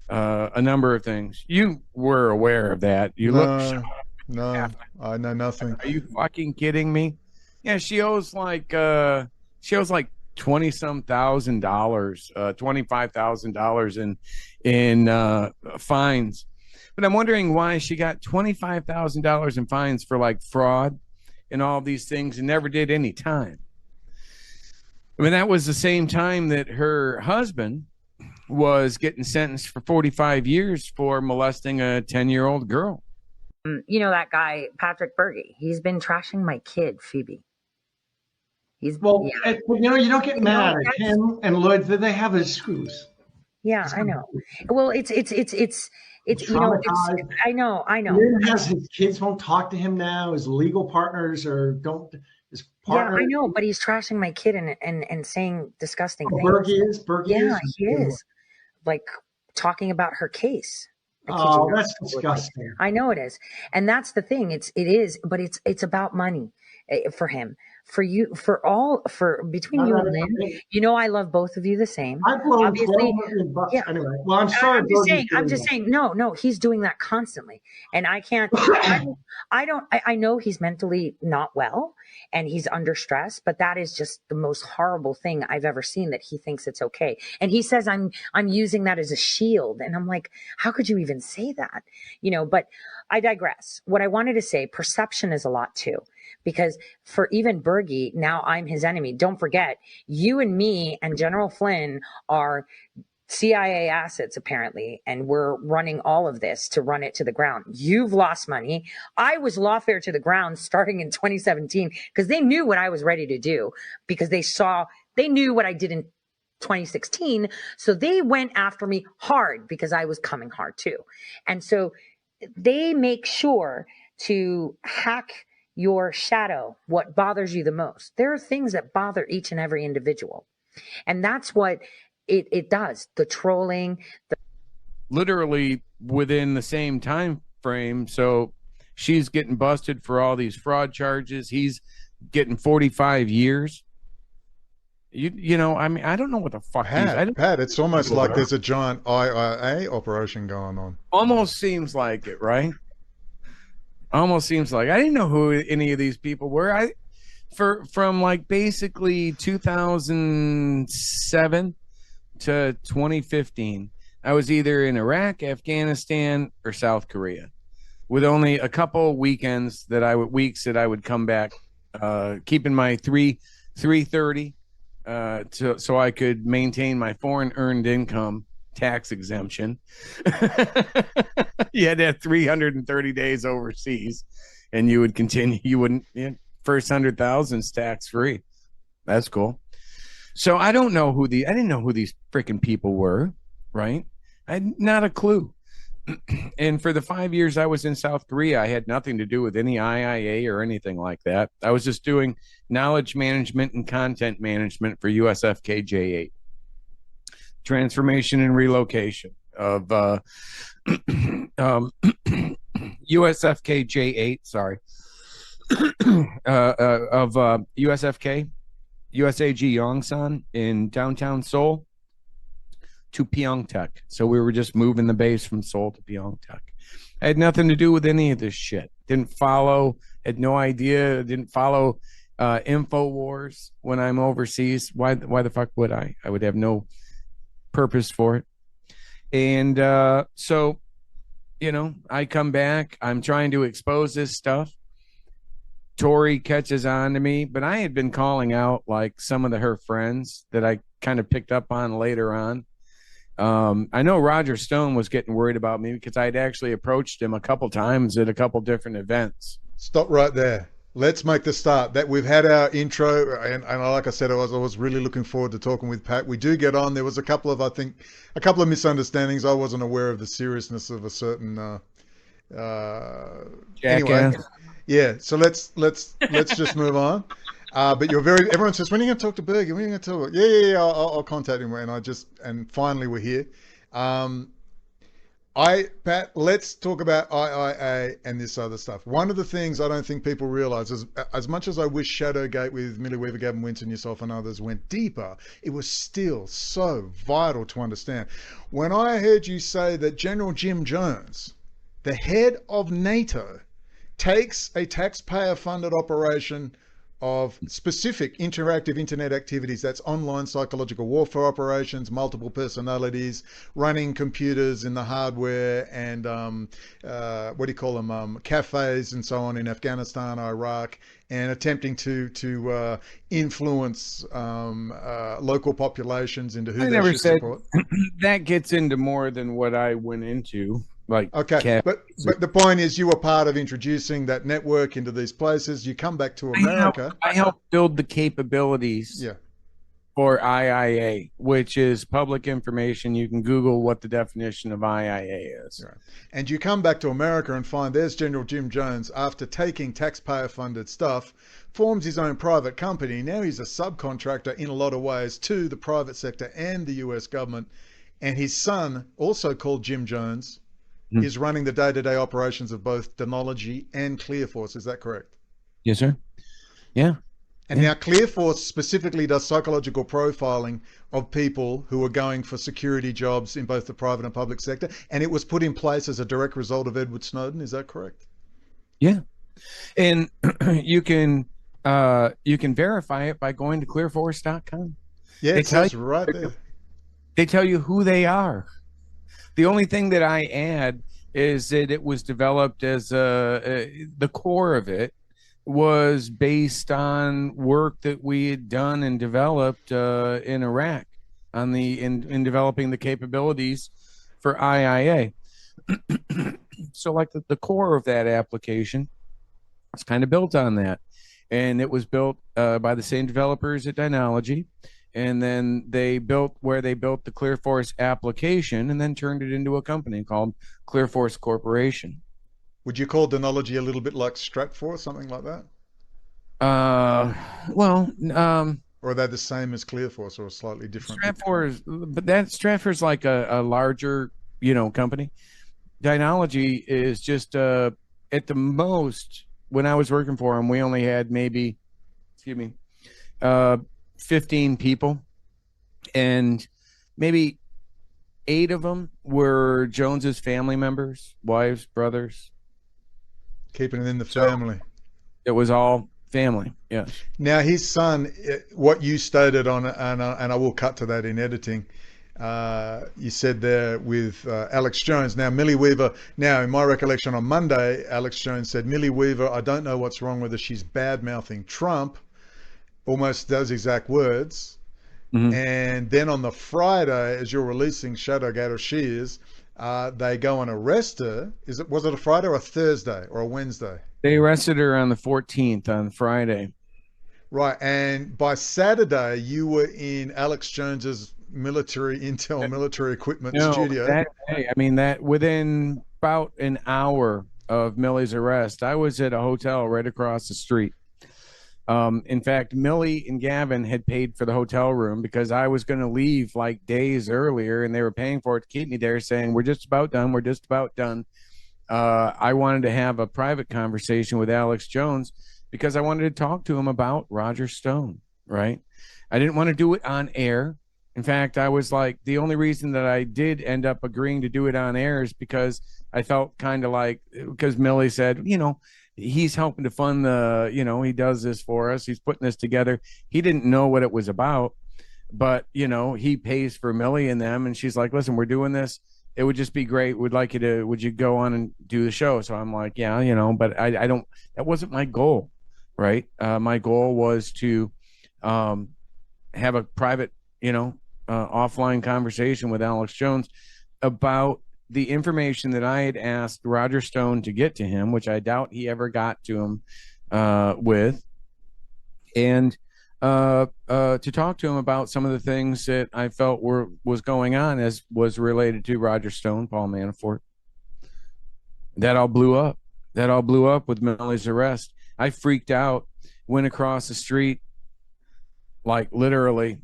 A number of things. You were aware of that. No, I know nothing. Are you fucking kidding me? Yeah, she owes like $20,000, $25,000 in fines. But I'm wondering why she got $25,000 in fines for like fraud and all these things and never did any time. I mean, that was the same time that her husband was getting sentenced for 45 years for molesting a 10-year-old girl. That guy, Patrick Bergy, he's been trashing my kid, Phoebe. You don't get mad at him and Lloyd. They have his screws. Yeah, I know. Well, it's I know. Lynn has his kids won't talk to him now. His legal partners his partner. Yeah, I know, but he's trashing my kid and saying disgusting things. Bergy is? He is. Like talking about her case. Oh, that's disgusting. I know it is. And that's the thing. It is, but it's about money for him. For you, between you and Lynn, I love both of you the same. I've blown $12 million anyway. Well, I'm sorry. I'm just saying. No, he's doing that constantly, and I can't. I know he's mentally not well, and he's under stress, but that is just the most horrible thing I've ever seen. That he thinks it's okay, and he says I'm using that as a shield, and I'm like, how could you even say that? But I digress. What I wanted to say, perception is a lot too, because for even Bergy, now I'm his enemy. Don't forget, you and me and General Flynn are CIA assets apparently, and we're running all of this to run it to the ground. You've lost money. I was lawfare to the ground starting in 2017 because they knew what I was ready to do, because they knew what I did in 2016. So they went after me hard because I was coming hard too. And so they make sure to hack your shadow, what bothers you the most. There are things that bother each and every individual. And that's what it does. The trolling. Literally within the same time frame. So she's getting busted for all these fraud charges. He's getting 45 years. You know, I mean, I don't know what the fuck Pat, it's almost like there's a giant IIA operation going on. Almost seems like it, right? Almost seems like I didn't know who any of these people were. From like basically 2007 to 2015, I was either in Iraq, Afghanistan, or South Korea, with only a couple weekends that weeks that I would come back, keeping my 330, so I could maintain my foreign earned income tax exemption. You had to have 330 days overseas, and you would continue. You wouldn't. First 100,000's tax free. That's cool. So I didn't know who these freaking people were, right? I had not a clue. And for the 5 years I was in South Korea, I had nothing to do with any IIA or anything like that. I was just doing knowledge management and content management for USFK J8. Transformation and relocation of USFK J8, sorry. Of USFK USAG Yongsan in downtown Seoul to Pyeongtaek. So we were just moving the base from Seoul to Pyeongtaek. I had nothing to do with any of this shit. Didn't follow, had no idea, didn't follow InfoWars when I'm overseas. Why the fuck would I? I would have no purpose for it. And so, you know, I come back, I'm trying to expose this stuff. Tori catches on to me, but I had been calling out like some of her friends that I kind of picked up on later on. I know Roger Stone was getting worried about me because I'd actually approached him a couple times at a couple different events. Stop right there. Let's make the start. That we've had our intro, and like I said, I was really looking forward to talking with Pat. We do get on. There was a couple of misunderstandings. I wasn't aware of the seriousness of a certain anyway. Yeah, so let's just move on. But everyone says, when are you going to talk to Bergy? When are you going to talk? Yeah, I'll contact him. And finally we're here. Pat, let's talk about IIA and this other stuff. One of the things I don't think people realize is, as much as I wish Shadowgate with Millie Weaver, Gavin Winton, yourself and others went deeper, it was still so vital to understand. When I heard you say that General Jim Jones, the head of NATO, takes a taxpayer-funded operation of specific interactive internet activities, that's online psychological warfare operations, multiple personalities, running computers in the hardware, and cafes and so on in Afghanistan, Iraq, and attempting to influence local populations into who they should support. That gets into more than what I went into. Like, okay, but the point is, you were part of introducing that network into these places. You come back to America. I helped build the capabilities for IIA, which is public information. You can Google what the definition of IIA is. Right. And you come back to America and find there's General Jim Jones, after taking taxpayer-funded stuff, forms his own private company. Now he's a subcontractor in a lot of ways to the private sector and the US government. And his son, also called Jim Jones, is running the day-to-day operations of both Denology and ClearForce. Is that correct? Yes, sir. Yeah. And now ClearForce specifically does psychological profiling of people who are going for security jobs in both the private and public sector. And it was put in place as a direct result of Edward Snowden. Is that correct? Yeah. And you can verify it by going to clearforce.com. Yeah, it says right there. They tell you who they are. The only thing that I add is that it was developed as the core of it was based on work that we had done and developed in Iraq on in developing the capabilities for IIA. So like the core of that application is kind of built on that. And it was built by the same developers at Dynology. And then they built the ClearForce application and then turned it into a company called ClearForce Corporation. Would you call Dynology a little bit like Stratfor, something like that? Or are they the same as ClearForce or slightly different? Stratfor's like a larger, company. Dynology is just at the most, when I was working for them, we only had maybe 15 people, and maybe 8 of them were Jones's family members, wives, brothers. Keeping it in the family. It was all family, yes. Now his son, what you stated on, and I will cut to that in editing, you said there with Alex Jones. Now Millie Weaver, now in my recollection on Monday, Alex Jones said, Millie Weaver, I don't know what's wrong with her, she's bad-mouthing Trump, almost those exact words. Mm-hmm. And then on the Friday, as you're releasing Shadowgate, or she is, they go and arrest her. Was it a Friday or a Thursday or a Wednesday? They arrested her on the 14th, on Friday. Right, and by Saturday, you were in Alex Jones's military equipment studio. That within about an hour of Millie's arrest, I was at a hotel right across the street. In fact, Millie and Gavin had paid for the hotel room because I was going to leave like days earlier, and they were paying for it to keep me there, saying, we're just about done. I wanted to have a private conversation with Alex Jones because I wanted to talk to him about Roger Stone, right? I didn't want to do it on air. In fact, I was like, the only reason that I did end up agreeing to do it on air is because I felt kind of like, because Millie said, he's helping to fund he does this for us. He's putting this together. He didn't know what it was about, but, he pays for Millie and them. And she's like, listen, we're doing this. It would just be great. Would you go on and do the show? So I'm like, yeah, but I don't, that wasn't my goal, right? My goal was to have a private, offline conversation with Alex Jones about the information that I had asked Roger Stone to get to him, which I doubt he ever got to him with, and to talk to him about some of the things that I felt was going on as was related to Roger Stone, Paul Manafort. That all blew up. With Millie's arrest. I freaked out, went across the street, like literally,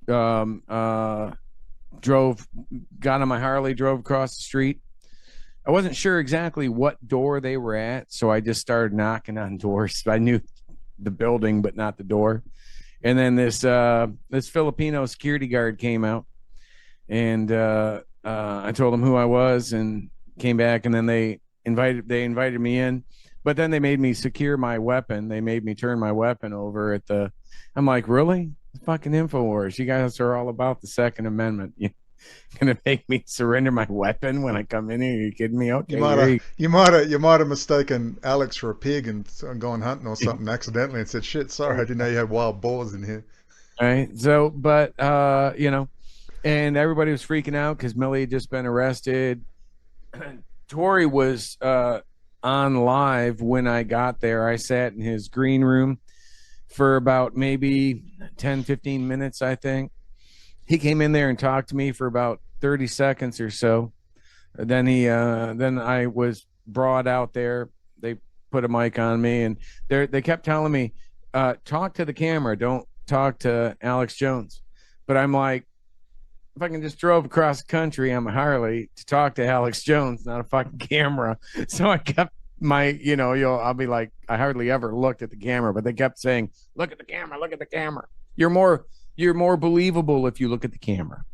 got on my Harley, drove across the street. I wasn't sure exactly what door they were at, so I just started knocking on doors. I knew the building, but not the door. And then this Filipino security guard came out, and I told him who I was, and came back, and then they invited me in, but then they made me secure my weapon. They made me turn my weapon over at the. I'm like, really? Fucking InfoWars. You guys are all about the Second Amendment. You're gonna make me surrender my weapon when I come in here? Are you kidding me? Okay. You might have mistaken Alex for a pig and gone hunting or something accidentally and said, shit, sorry, I didn't know you had wild boars in here. All right. So, but and everybody was freaking out because Millie had just been arrested. Tori was on live when I got there. I sat in his green room for about maybe 10, 15 minutes, I think. He came in there and talked to me for about 30 seconds or so. Then then I was brought out there. They put a mic on me, and they kept telling me, talk to the camera, don't talk to Alex Jones. But I'm like, if I can just drove across the country on my Harley to talk to Alex Jones, not a fucking camera. So I kept my, I'll be like, I hardly ever looked at the camera, but they kept saying, look at the camera, look at the camera. You're more believable if you look at the camera.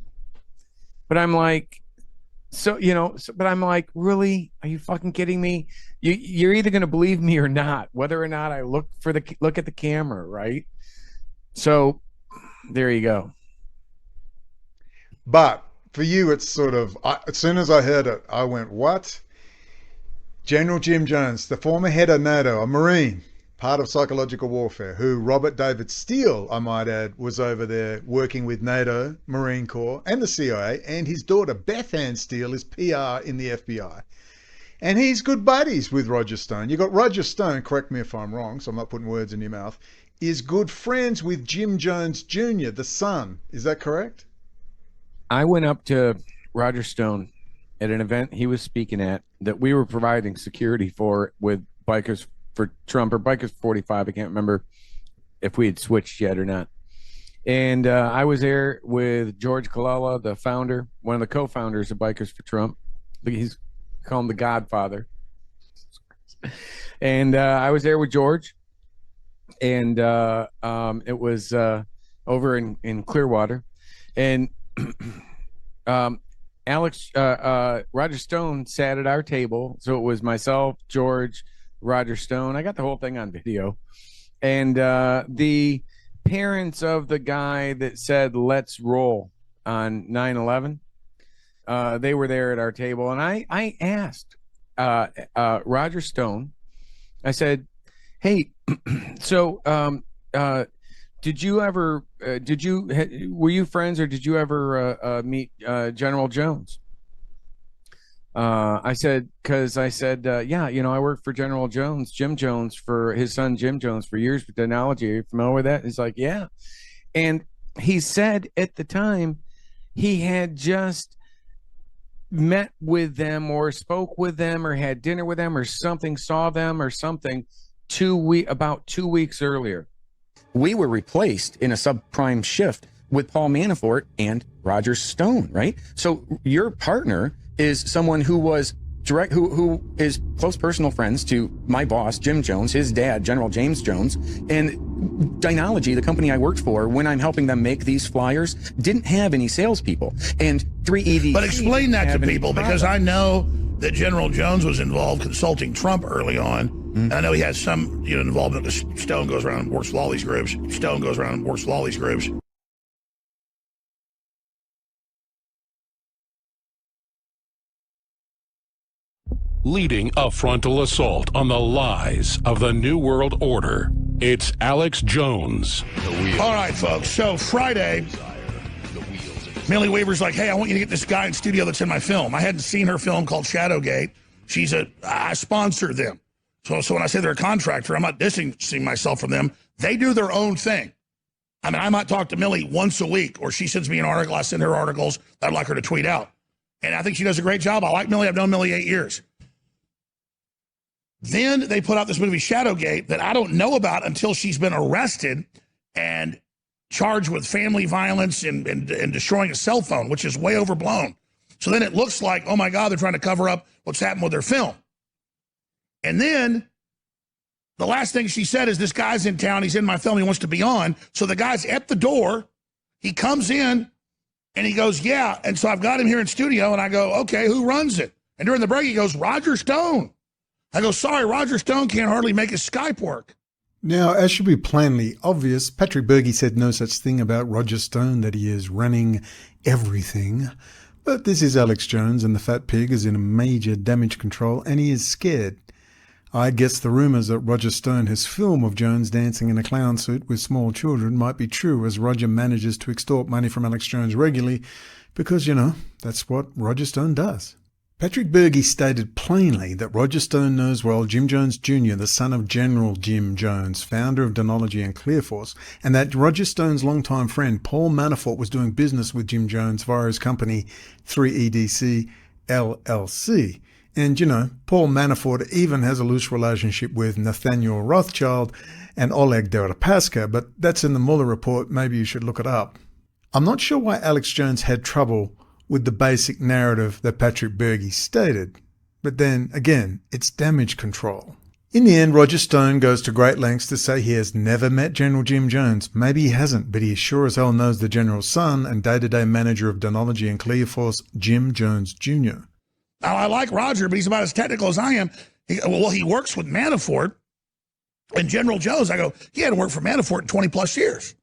But I'm like, but I'm like, really? Are you fucking kidding me? You're either going to believe me or not, whether or not I look at the camera, right? So there you go. But for you, it's sort of, as soon as I heard it, I went, what? General Jim Jones, the former head of NATO, a Marine, part of psychological warfare, who Robert David Steele, I might add, was over there working with NATO, Marine Corps, and the CIA, and his daughter, Beth Ann Steele, is PR in the FBI. And he's good buddies with Roger Stone. You got Roger Stone, correct me if I'm wrong, so I'm not putting words in your mouth, is good friends with Jim Jones Jr., the son. Is that correct? I went up to Roger Stone at an event he was speaking at that we were providing security for with Bikers for Trump or Bikers 45. I can't remember if we had switched yet or not. And I was there with George Colella, the founder, one of the co-founders of Bikers for Trump. He's called him the Godfather. And I was there with George. And it was over in Clearwater. And Roger Stone sat at our table. So it was myself, George, Roger Stone. I got the whole thing on video. And the parents of the guy that said, "Let's roll" on 9/11, they were there at our table. And I asked Roger Stone, I said, "Hey, so did you ever were you friends, or did you ever meet General Jones?" I said, yeah, I worked for General Jones, Jim Jones, for his son Jim Jones for years with Dynasty. Are you familiar with that? He's like, yeah. And he said at the time he had just met with them or spoke with them or had dinner with them or something, saw them or something about 2 weeks earlier. We were replaced in a subprime shift with Paul Manafort and Roger Stone, right? So your partner is someone who was who is close personal friends to my boss, Jim Jones, his dad, General James Jones, and Dynology, the company I worked for, when I'm helping them make these flyers, didn't have any salespeople. And 3ED. But explain that to people, because I know that General Jones was involved consulting Trump early on. Mm-hmm. I know he has some involvement because Stone goes around and works with all these groups. Leading a frontal assault on the lies of the New World Order, it's Alex Jones. All right, folks. So Friday, Millie Weaver's like, "Hey, I want you to get this guy in studio that's in my film." I hadn't seen her film called Shadowgate. I sponsor them. So when I say they're a contractor, I'm not distancing myself from them. They do their own thing. I mean, I might talk to Millie once a week, or she sends me an article. I send her articles that I'd like her to tweet out. And I think she does a great job. I like Millie. I've known Millie 8 years. Then they put out this movie Shadowgate that I don't know about until she's been arrested and charged with family violence and destroying a cell phone, which is way overblown. So then it looks like, oh my God, they're trying to cover up what's happened with their film. And then the last thing she said is, "This guy's in town. He's in my film. He wants to be on." So the guy's at the door. He comes in and he goes, "Yeah." And so I've got him here in studio and I go, "Okay, who runs it?" And during the break, he goes, "Roger Stone." I go, "Sorry, Roger Stone can't hardly make his Skype work." Now, as should be plainly obvious, Patrick Bergy said no such thing about Roger Stone, that he is running everything. But this is Alex Jones, and the fat pig is in a major damage control, and he is scared. I guess the rumours that Roger Stone has film of Jones dancing in a clown suit with small children might be true, as Roger manages to extort money from Alex Jones regularly, because, that's what Roger Stone does. Patrick Bergy stated plainly that Roger Stone knows well Jim Jones Jr., the son of General Jim Jones, founder of Dynasty and Clearforce, and that Roger Stone's longtime friend Paul Manafort was doing business with Jim Jones via his company 3EDC LLC. And, Paul Manafort even has a loose relationship with Nathaniel Rothschild and Oleg Deripaska, but that's in the Mueller Report. Maybe you should look it up. I'm not sure why Alex Jones had trouble with the basic narrative that Patrick Bergy stated. But then, again, it's damage control. In the end, Roger Stone goes to great lengths to say he has never met General Jim Jones. Maybe he hasn't, but he sure as hell knows the General's son and day-to-day manager of Dynasty and Clearforce, Jim Jones Jr. Now, I like Roger, but he's about as technical as I am. He works with Manafort and General Jones. I go, he hadn't worked for Manafort in 20 plus years.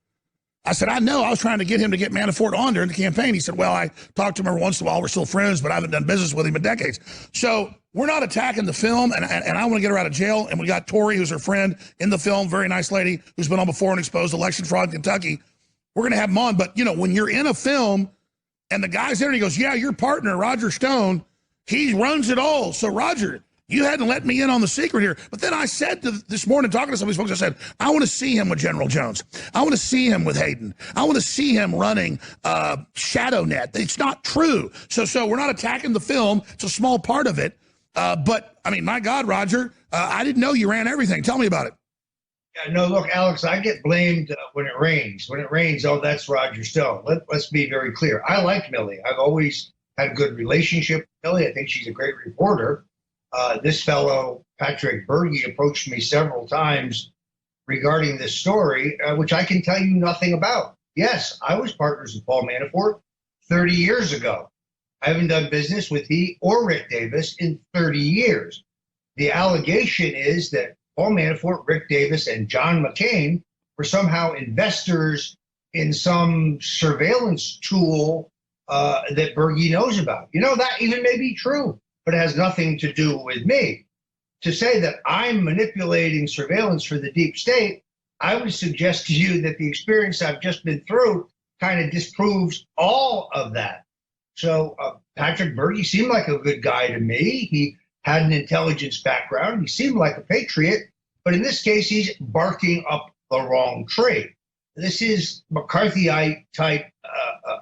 I said, I know. I was trying to get him to get Manafort on during the campaign. He said, well, I talked to him every once in a while. We're still friends, but I haven't done business with him in decades. So we're not attacking the film, and I want to get her out of jail. And we got Tori, who's her friend in the film, very nice lady who's been on before and exposed election fraud in Kentucky. We're going to have him on. But, you know, when you're in a film and the guy's there and he goes, yeah, your partner, Roger Stone, he runs it all. So, Roger, you hadn't let me in on the secret here. But then I said this morning, talking to some of these folks, I said, I want to see him with General Jones. I want to see him with Hayden. I want to see him running ShadowNet. It's not true. So we're not attacking the film. It's a small part of it. But, I mean, my God, Roger, I didn't know you ran everything. Tell me about it. Yeah, no, look, Alex, I get blamed when it rains. When it rains, oh, that's Roger Stone. Let's be very clear. I like Millie. I've always had a good relationship with Millie. I think she's a great reporter. This fellow, Patrick Bergy, approached me several times regarding this story, which I can tell you nothing about. Yes, I was partners with Paul Manafort 30 years ago. I haven't done business with he or Rick Davis in 30 years. The allegation is that Paul Manafort, Rick Davis, and John McCain were somehow investors in some surveillance tool that Bergy knows about. You know, that even may be true, but it has nothing to do with me. To say that I'm manipulating surveillance for the deep state, I would suggest to you that the experience I've just been through kind of disproves all of that. So Patrick Bergy seemed like a good guy to me. He had an intelligence background. He seemed like a patriot, but in this case, he's barking up the wrong tree. This is McCarthyite type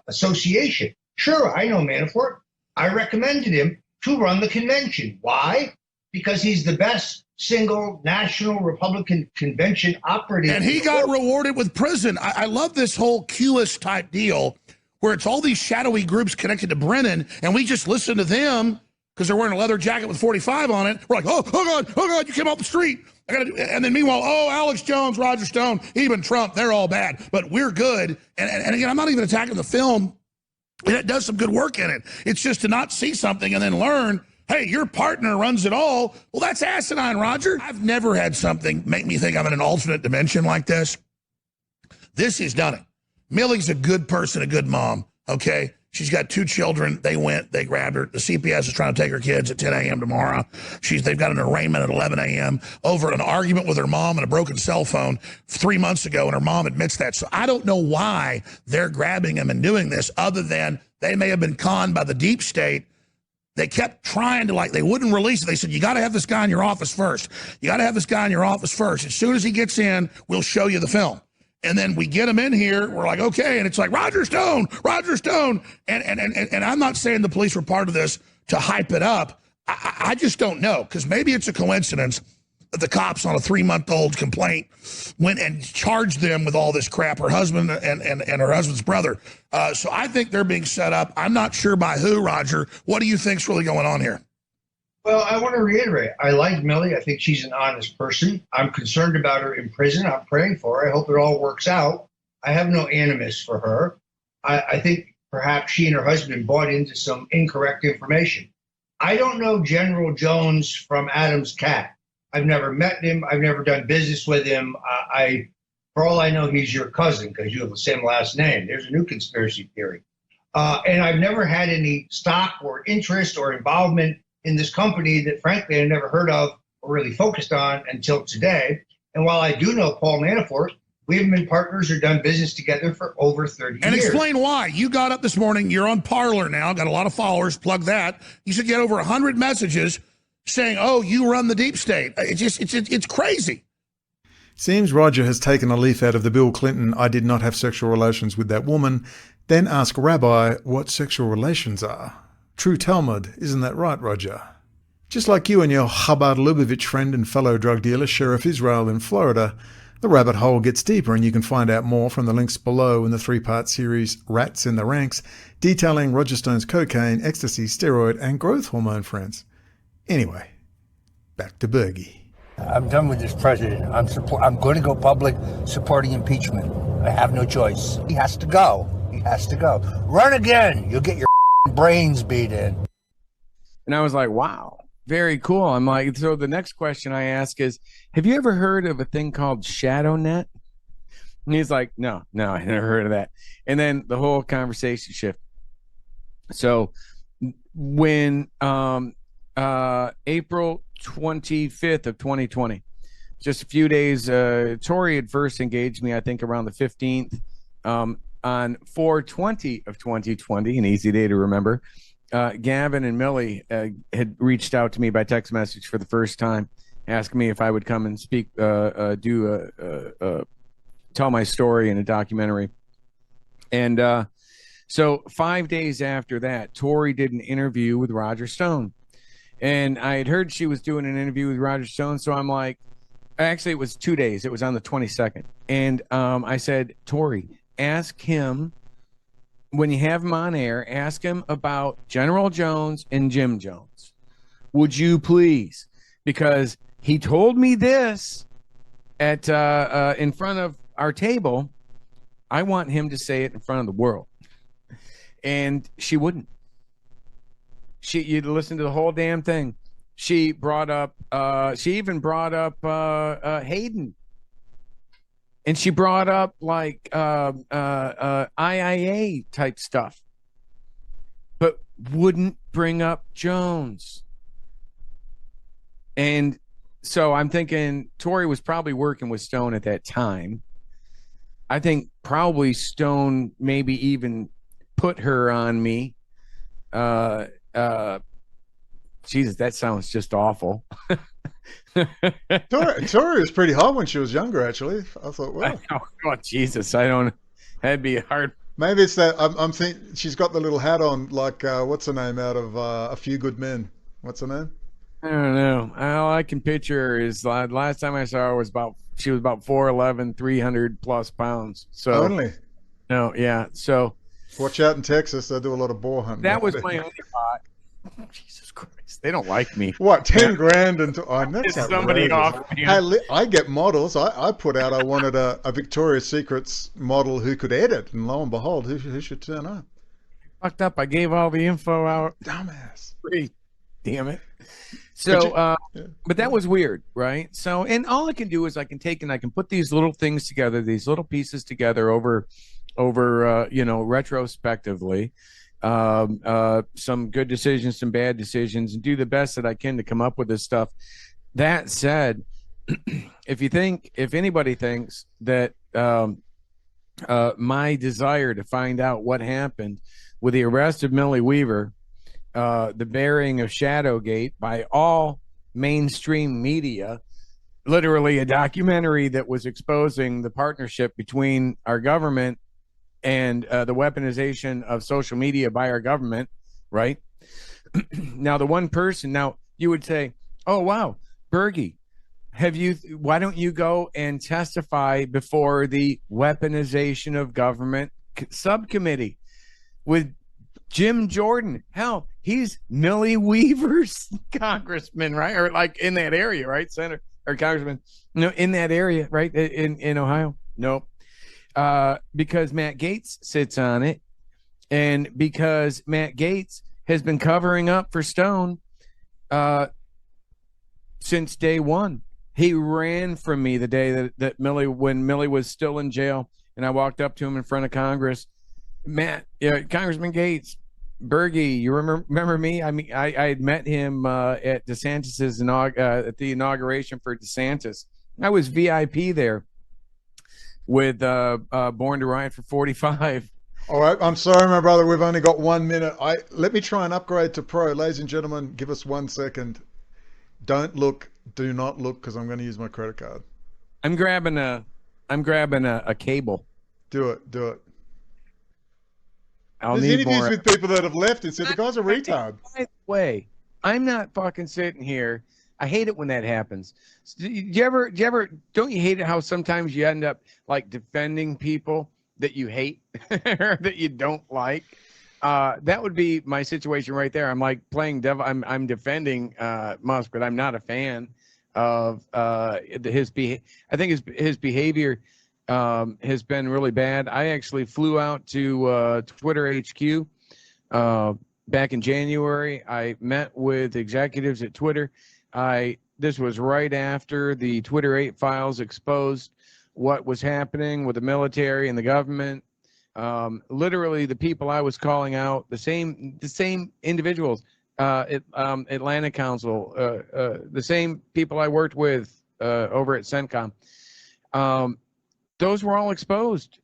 association. Sure, I know Manafort. I recommended him to run the convention. Why? Because he's the best single national Republican convention operative. And he got rewarded with prison. I love this whole Q-list type deal where it's all these shadowy groups connected to Brennan, and we just listen to them because they're wearing a leather jacket with 45 on it. We're like, oh God, you came off the street. And then meanwhile, oh, Alex Jones, Roger Stone, even Trump, they're all bad. But we're good. And again, I'm not even attacking the film. It does some good work in it. It's just to not see something and then learn, hey, your partner runs it all. Well, that's asinine, Roger. I've never had something make me think I'm in an alternate dimension like this. This has done it. Millie's a good person, a good mom, okay? She's got 2 children. They grabbed her. The CPS is trying to take her kids at 10 a.m. tomorrow. They've got an arraignment at 11 a.m. over an argument with her mom and a broken cell phone 3 months ago, and her mom admits that. So I don't know why they're grabbing him and doing this other than they may have been conned by the deep state. They kept trying to, they wouldn't release it. They said, you got to have this guy in your office first. You got to have this guy in your office first. As soon as he gets in, we'll show you the film. And then we get him in here. We're like, okay. And it's like, Roger Stone. And I'm not saying the police were part of this to hype it up. I just don't know, because maybe it's a coincidence that the cops on a 3-month-old complaint went and charged them with all this crap, her husband and her husband's brother. So I think they're being set up. I'm not sure by who, Roger. What do you think's really going on here? Well, I want to reiterate, I like Millie. I think she's an honest person. I'm concerned about her in prison. I'm praying for her. I hope it all works out. I have no animus for her. I think perhaps she and her husband bought into some incorrect information. I don't know General Jones from Adam's cat. I've never met him. I've never done business with him. For all I know, he's your cousin because you have the same last name. There's a new conspiracy theory. And I've never had any stock or interest or involvement in this company that, frankly, I never heard of or really focused on until today. And while I do know Paul Manafort, we haven't been partners or done business together for over 30 years. And explain why. You got up this morning. You're on Parler now. Got a lot of followers. Plug that. You should get over 100 messages saying, oh, you run the deep state. It's crazy. Seems Roger has taken a leaf out of the Bill Clinton, I did not have sexual relations with that woman, then ask Rabbi what sexual relations are. True Talmud, isn't that right, Roger? Just like you and your Chabad Lubavitch friend and fellow drug dealer, Sheriff Israel in Florida, the rabbit hole gets deeper, and you can find out more from the links below in the 3-part series Rats in the Ranks, detailing Roger Stone's cocaine, ecstasy, steroid, and growth hormone friends. Anyway, back to Bergy. I'm done with this president. I'm going to go public supporting impeachment. I have no choice. He has to go. He has to go. Run again. You'll get your brains beat in. And I was like, wow, very cool. I'm like, so the next question I ask is, have you ever heard of a thing called ShadowNet? And he's like, no, I never heard of that. And then the whole conversation shift. So when April 25th of 2020, just a few days, Tori had first engaged me, I think around the 15th, on 4/20 of 2020, an easy day to remember. Gavin and Millie had reached out to me by text message for the first time, asking me if I would come and speak, tell my story in a documentary. And so 5 days after that, Tori did an interview with Roger Stone. And I had heard she was doing an interview with Roger Stone. So I'm like, actually, it was 2 days. It was on the 22nd. And I said, Tori, ask him, when you have him on air, ask him about General Jones and Jim Jones. Would you please? Because he told me this at in front of our table. I want him to say it in front of the world. And she wouldn't. You'd listen to the whole damn thing. She brought up, she even brought up Hayden. And she brought up like IIA type stuff, but wouldn't bring up Jones. And so I'm thinking Tori was probably working with Stone at that time. I think probably Stone maybe even put her on me. Jesus, that sounds just awful. Tori was pretty hot when she was younger, actually. I thought, well, oh Jesus, that'd be hard. Maybe it's that I'm thinking she's got the little hat on, like what's her name out of A Few Good Men? What's her name? I don't know. All I can picture her is last time I saw her she was about 4'11", 300 plus pounds. So only. No, yeah. So watch out in Texas, they do a lot of boar hunting. That was my only thought. Jesus Christ, they don't like me. What, 10 grand and that's somebody off. Hey, I get models. I put out I wanted a Victoria's Secrets model who could edit, and lo and behold, who should turn up? Fucked up. I gave all the info out. Dumbass. Damn it. So, but that was weird, right? So, and all I can do is I can take and I can put these little things together, these little pieces together over retrospectively, some good decisions, some bad decisions, and do the best that I can to come up with this stuff. That said, if anybody thinks that my desire to find out what happened with the arrest of Millie Weaver, the burying of Shadowgate by all mainstream media, literally a documentary that was exposing the partnership between our government and the weaponization of social media by our government, right? Now, the one person, now you would say, oh, wow, Bergy, why don't you go and testify before the weaponization of government subcommittee with Jim Jordan? Hell, he's Millie Weaver's congressman, right? Or like in that area, right? Senator or congressman, in that area, right? In Ohio. Nope. Because Matt Gaetz sits on it, and because Matt Gaetz has been covering up for Stone since day one. He ran from me the day that when Millie was still in jail, and I walked up to him in front of Congress. Matt, Congressman Gaetz, Bergy, you remember me? I mean, I had met him at DeSantis's at the inauguration for DeSantis. I was VIP there with Born to Riot for 45. All right, I'm sorry, my brother. We've only got 1 minute. Let me try and upgrade to pro, ladies and gentlemen. Give us 1 second. Don't look. Do not look, because I'm going to use my credit card. I'm grabbing a cable. Do it. There's interviews with people that have left and said the guy's a retard. By the way, I'm not fucking sitting here. I hate it when that happens. Do you ever don't you hate it how sometimes you end up like defending people that you hate or that you don't like? That would be my situation right there. I'm like playing devil. I'm defending Musk, but I'm not a fan of his behavior. I think his behavior has been really bad. I actually flew out to Twitter HQ back in January. I met with executives at Twitter. This was right after the Twitter 8 files exposed what was happening with the military and the government. Literally, the people I was calling out, the same individuals, Atlanta Council, the same people I worked with over at CENTCOM. Those were all exposed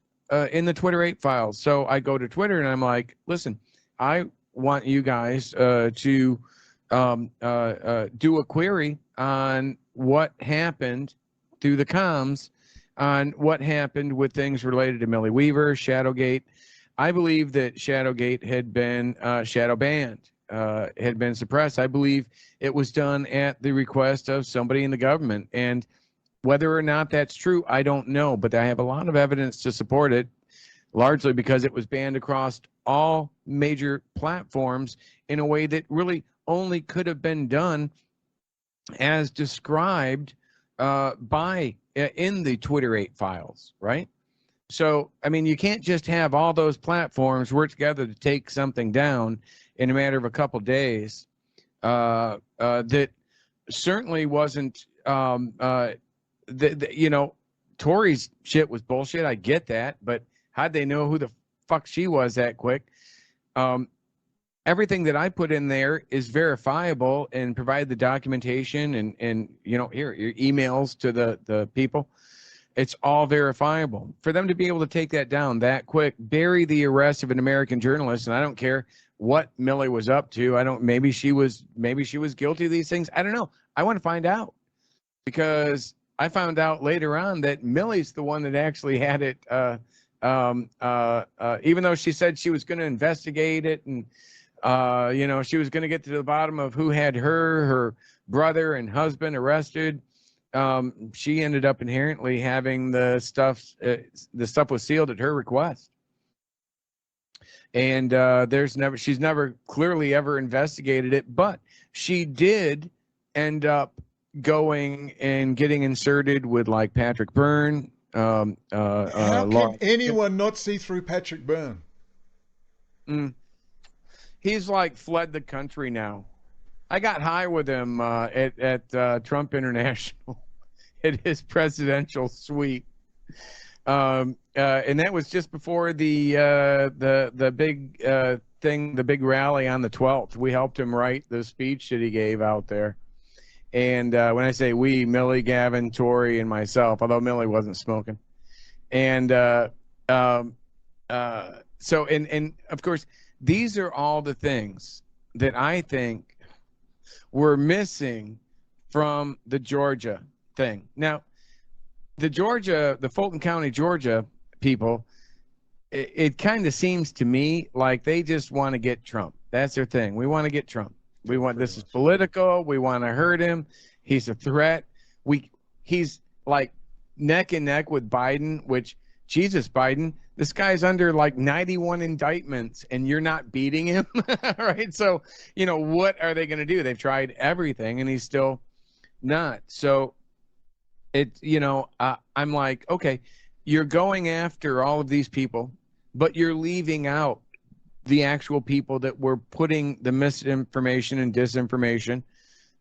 in the Twitter 8 files. So I go to Twitter and I'm like, listen, I want you guys to do a query on what happened through the comms, on what happened with things related to Millie Weaver, Shadowgate. I believe that Shadowgate had been shadow banned, had been suppressed. I believe it was done at the request of somebody in the government. And whether or not that's true, I don't know. But I have a lot of evidence to support it, largely because it was banned across all major platforms in a way that really only could have been done as described in the Twitter 8 files, right? So, I mean, you can't just have all those platforms work together to take something down in a matter of a couple days. That certainly wasn't, you know, Tory's shit was bullshit. I get that, but how'd they know who the fuck she was that quick? Everything that I put in there is verifiable and provide the documentation and you know, here, your emails to the people. It's all verifiable. For them to be able to take that down that quick, bury the arrest of an American journalist, and I don't care what Millie was up to. Maybe she was guilty of these things. I don't know. I want to find out, because I found out later on that Millie's the one that actually had it, even though she said she was going to investigate it and, you know, she was going to get to the bottom of who had her brother and husband arrested. She ended up inherently having the stuff was sealed at her request. And she's never clearly ever investigated it, but she did end up going and getting inserted with like Patrick Byrne. How can anyone not see through Patrick Byrne? He's like fled the country now. I got high with him at Trump International at his presidential suite. And that was just before the big thing, the big rally on the 12th. We helped him write the speech that he gave out there. And when I say we, Millie, Gavin, Tory, and myself, although Millie wasn't smoking. And so, and of course, these are all the things that I think were missing from the Georgia thing. Now, the Fulton County, Georgia people, it kind of seems to me like they just want to get Trump. That's their thing. We want to get Trump. This is political. We want to hurt him. He's a threat. He's like neck and neck with Biden, which, Jesus, Biden, this guy's under like 91 indictments and you're not beating him, right? So, you know, what are they going to do? They've tried everything and he's still not. So you know, I'm like, okay, you're going after all of these people, but you're leaving out the actual people that were putting the misinformation and disinformation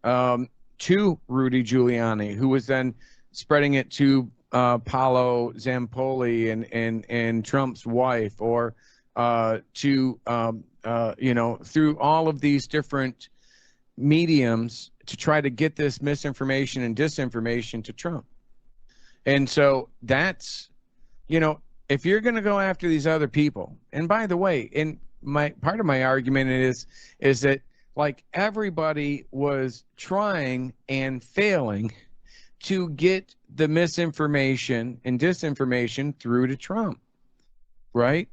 to Rudy Giuliani, who was then spreading it to Paolo Zampoli and Trump's wife, or to you know, through all of these different mediums to try to get this misinformation and disinformation to Trump. And so that's, you know, if you're going to go after these other people, and by the way, in my part of my argument is that like everybody was trying and failing to get the misinformation and disinformation through to Trump, right?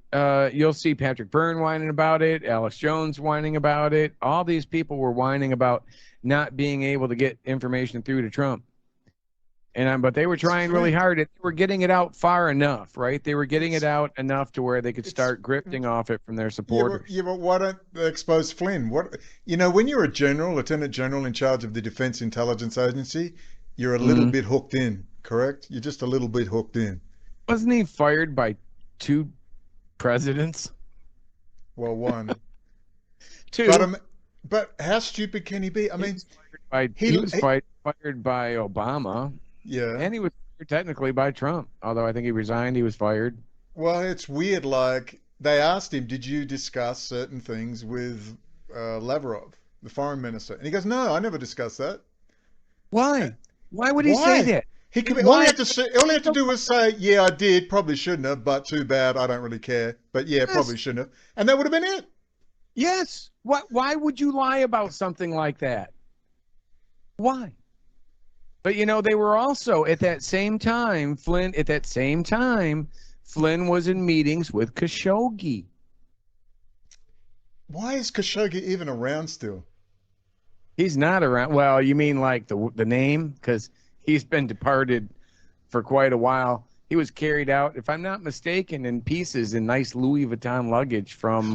You'll see Patrick Byrne whining about it, Alex Jones whining about it. All these people were whining about not being able to get information through to Trump. But they were trying really hard. They were getting it out far enough, right? They were getting it out enough to where they could start grifting off it from their supporters. Yeah, but why don't they expose Flynn? What, you know, when you're a general, lieutenant general in charge of the Defense Intelligence Agency, you're a little bit hooked in, correct? You're just a little bit hooked in. Wasn't he fired by 2 presidents? Well, 1. 2. But how stupid can he be? I mean, he was fired by Obama. Yeah. And he was technically by Trump, although I think he resigned. He was fired. Well, it's weird. Like, they asked him, did you discuss certain things with Lavrov, the foreign minister? And he goes, no, I never discussed that. Why? Why would he say that? He could, all he had to do was say, yeah, I did, probably shouldn't have, but too bad, I don't really care. But yeah, probably shouldn't have. And that would have been it. Yes. Why would you lie about something like that? Why? But they were also at that same time, Flynn was in meetings with Khashoggi. Why is Khashoggi even around still? He's not around. Well, you mean like the name? Because he's been departed for quite a while. He was carried out, if I'm not mistaken, in pieces in nice Louis Vuitton luggage from.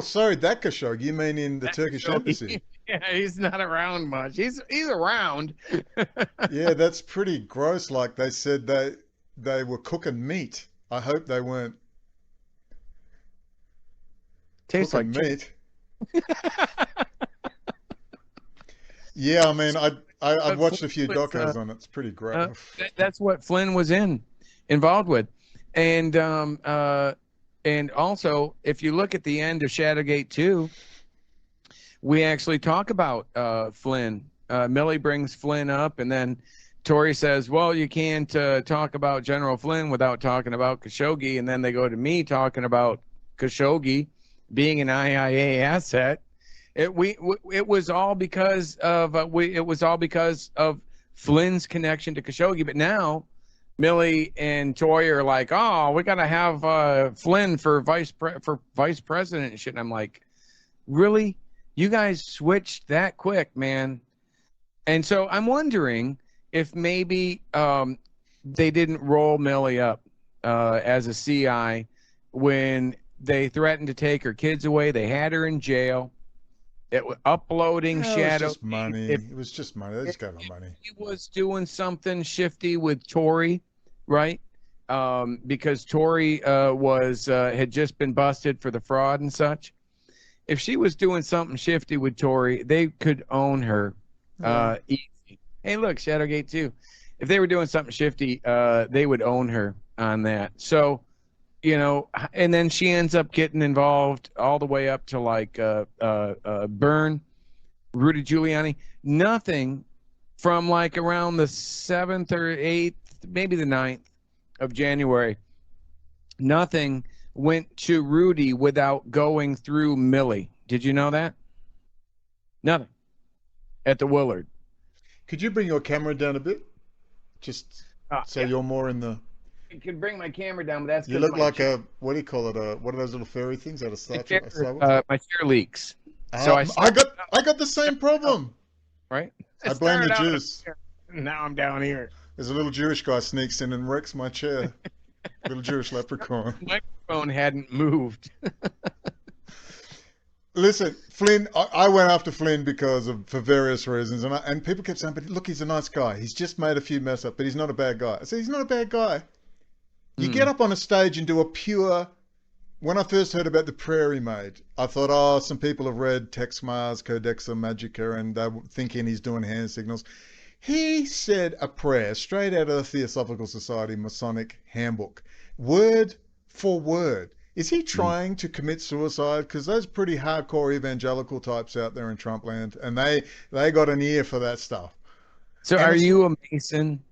Sorry, that Khashoggi. You mean in the Turkish embassy? Yeah, he's not around much. He's around. Yeah, that's pretty gross. Like they said they were cooking meat. I hope they weren't. Tastes like meat. Yeah, I mean, I've watched a few docos on it. It's pretty great. That's what Flynn was involved with, and also if you look at the end of Shadowgate 2, we actually talk about Flynn. Milley brings Flynn up, and then Tory says, "Well, you can't talk about General Flynn without talking about Khashoggi," and then they go to me talking about Khashoggi being an IIA asset. It was all because of Flynn's connection to Khashoggi. But now Milley and Toy are like, oh, we got to have Flynn for vice president and shit. And I'm like, really? You guys switched that quick, man? And so I'm wondering if maybe they didn't roll Milley up as a CI when they threatened to take her kids away. They had her in jail. It was uploading shadow. It was just money. It was just money. They just got no money. He was doing something shifty with Tory, right? Because Tory had just been busted for the fraud and such. If she was doing something shifty with Tory, they could own her easy. Hey, look, Shadowgate 2. If they were doing something shifty, they would own her on that. So, and then she ends up getting involved all the way up to like Byrne, Rudy Giuliani. Nothing from like around the 7th or 8th, maybe the 9th of January. Nothing went to Rudy without going through Milley. Did you know that? Nothing. At the Willard. Could you bring your camera down a bit? Just so you're more in the... I could bring my camera down, but that's... You look like what do you call it? What are those little fairy things out of Star Trek? My chair leaks. So I got the same problem. Right? I blame the Jews. Now I'm down here. There's a little Jewish guy sneaks in and wrecks my chair. Little Jewish leprechaun. My microphone hadn't moved. Listen, Flynn, I went after Flynn for various reasons, and people kept saying, but look, he's a nice guy. He's just made a few mess up, but he's not a bad guy. I said, he's not a bad guy. You get up on a stage and do a pure... When I first heard about the prayer he made, I thought, some people have read Text Mars, Codexa Magica, and they were thinking he's doing hand signals. He said a prayer straight out of the Theosophical Society Masonic Handbook, word for word. Is he trying to commit suicide? Because those pretty hardcore evangelical types out there in Trump land, and they got an ear for that stuff. So are you a Mason?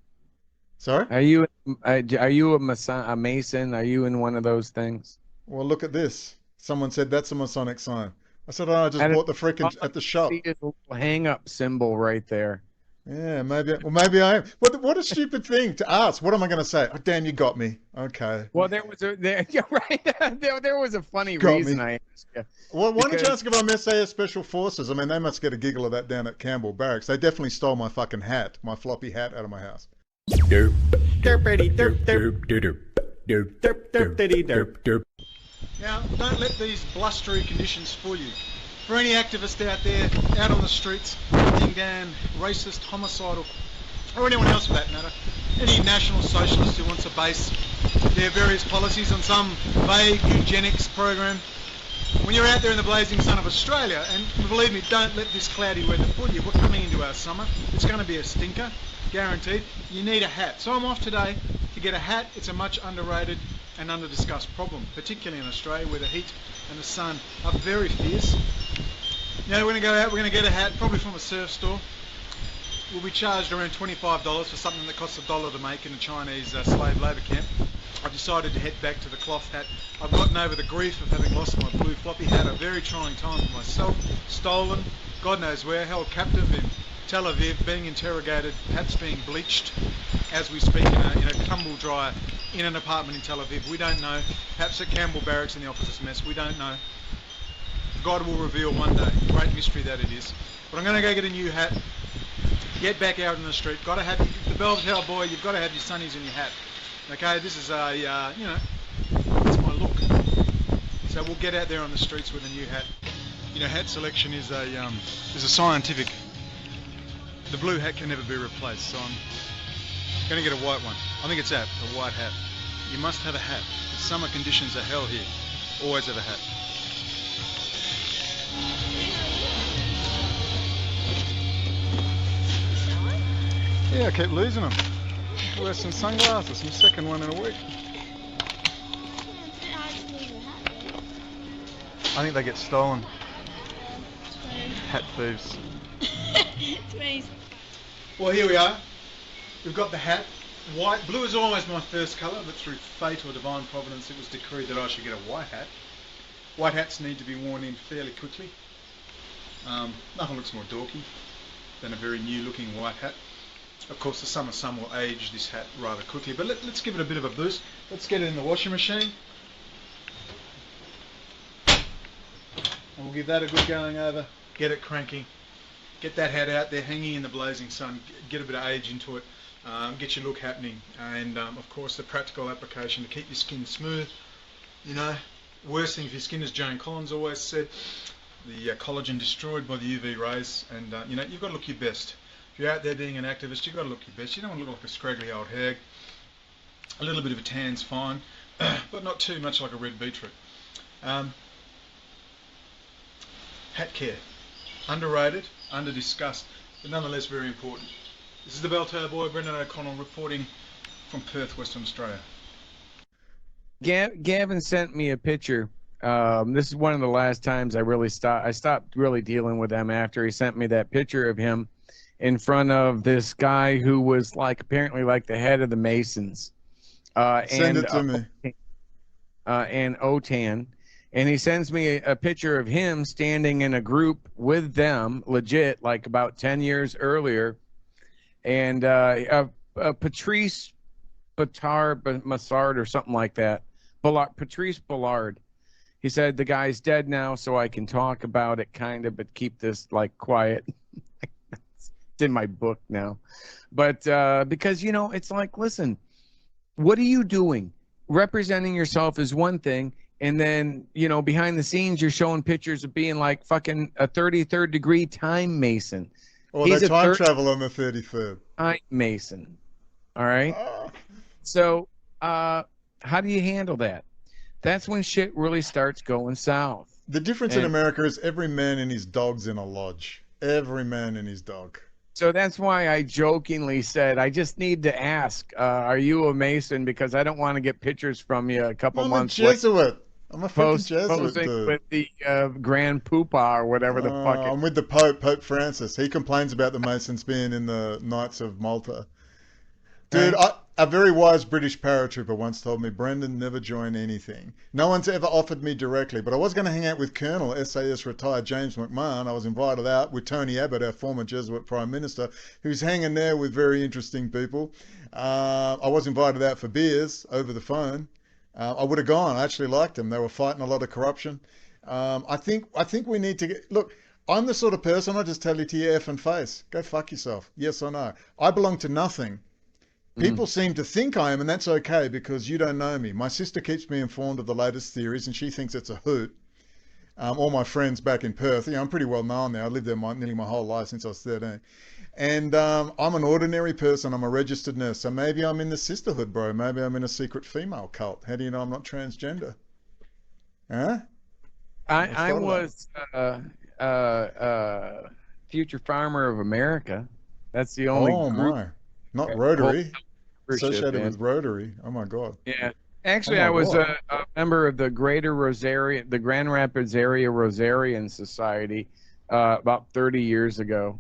Sorry? Are you a Mason? Are you in one of those things? Well, look at this. Someone said that's a Masonic sign. I said, I just bought the freaking at the shop. See a little hang-up symbol right there. Yeah, maybe I am. What a stupid thing to ask. What am I going to say? Oh, Dan, you got me. Okay. Well, there was a funny reason I asked you. Well, why don't you ask if I'm SAS Special Forces? I mean, they must get a giggle of that down at Campbell Barracks. They definitely stole my fucking hat, my floppy hat, out of my house. Now, don't let these blustery conditions fool you. For any activist out there, out on the streets, being damn racist, homicidal, or anyone else for that matter, any national socialist who wants to base their various policies on some vague eugenics program, when you're out there in the blazing sun of Australia, and believe me, don't let this cloudy weather fool you, we're coming into our summer, it's going to be a stinker. guaranteed. You need a hat. So I'm off today to get a hat. It's a much underrated and under-discussed problem, particularly in Australia where the heat and the sun are very fierce. Now we're going to go out, we're going to get a hat, probably from a surf store. We'll be charged around $25 for something that costs $1 to make in a Chinese slave labour camp. I've decided to head back to the cloth hat. I've gotten over the grief of having lost my blue floppy hat, a very trying time for myself, stolen, God knows where, held captive in Tel Aviv, being interrogated, hats being bleached as we speak in a tumble dryer in an apartment in Tel Aviv. We don't know. Perhaps at Campbell Barracks in the officers' mess. We don't know. God will reveal one day. Great mystery that it is. But I'm going to go get a new hat. Get back out in the street. Got to have the Belltower boy. You've got to have your sunnies in your hat. Okay, this is a it's my look. So we'll get out there on the streets with a new hat. You know, hat selection is a scientific. The blue hat can never be replaced, so I'm going to get a white one. I think it's a white hat. You must have a hat. The summer conditions are hell here. Always have a hat. Yeah, I keep losing them. Wear some sunglasses, my second one in a week. I think they get stolen. Hat thieves. Well, here we are. We've got the hat. White. Blue is always my first colour, but through fate or divine providence it was decreed that I should get a white hat. White hats need to be worn in fairly quickly. Nothing looks more dorky than a very new looking white hat. Of course the summer sun will age this hat rather quickly, but let's give it a bit of a boost. Let's get it in the washing machine. And we'll give that a good going over, get it cranking, get that hat out there hanging in the blazing sun, get a bit of age into it, get your look happening, and of course the practical application to keep your skin smooth. You know, worst thing for your skin, as Joan Collins always said, the collagen destroyed by the UV rays, and you know, you've got to look your best. If you're out there being an activist, you've got to look your best. You don't want to look like a scraggly old hag. A little bit of a tan's fine, but not too much like a red beetroot. Hat care. Underrated, under-discussed, but nonetheless very important. This is the Belltower boy, Brendan O'Connell, reporting from Perth, Western Australia. Gavin sent me a picture. This is one of the last times I stopped really dealing with him after he sent me that picture of him in front of this guy who was apparently the head of the Masons. Send it to me. And OTAN. And he sends me a picture of him standing in a group with them, legit, about 10 years earlier. And Patrice Massard or something like that. Patrice Ballard. He said, the guy's dead now, so I can talk about it kind of, but keep this quiet. It's in my book now. But because, it's listen, what are you doing? Representing yourself is one thing. And then, behind the scenes, you're showing pictures of being fucking a 33rd degree time mason. Or they time travel on the 33rd. Time mason. All right. So, how do you handle that? That's when shit really starts going south. The difference in America is every man and his dog's in a lodge. Every man and his dog. So that's why I jokingly said, I just need to ask, are you a Mason? Because I don't want to get pictures from you a couple months later. I'm a Jesuit. I'm a fucking Jesuit, dude. With the Grand Poobah or whatever the fuck. I'm with the Pope Francis. He complains about the Masons being in the Knights of Malta. Dude, a very wise British paratrooper once told me, Brendan, never join anything. No one's ever offered me directly, but I was going to hang out with Colonel SAS retired James McMahon. I was invited out with Tony Abbott, our former Jesuit Prime Minister, who's hanging there with very interesting people. I was invited out for beers over the phone. I would have gone. I actually liked them. They were fighting a lot of corruption. I think we need to get... Look, I'm the sort of person, I just tell you to your effing face. Go fuck yourself. Yes or no. I belong to nothing. People seem to think I am, and that's okay because you don't know me. My sister keeps me informed of the latest theories, and she thinks it's a hoot. All my friends back in Perth, I'm pretty well known there. I lived there nearly my whole life since I was 13. And I'm an ordinary person. I'm a registered nurse. So maybe I'm in the sisterhood, bro. Maybe I'm in a secret female cult. How do you know I'm not transgender? Huh? I was Future Farmer of America. That's the only group Not Rotary. Membership, Associated man. with Rotary. Oh my God. Yeah. Actually, Oh my I was God. a member of the Greater Rosarian, the Grand Rapids Area Rosarian Society about 30 years ago.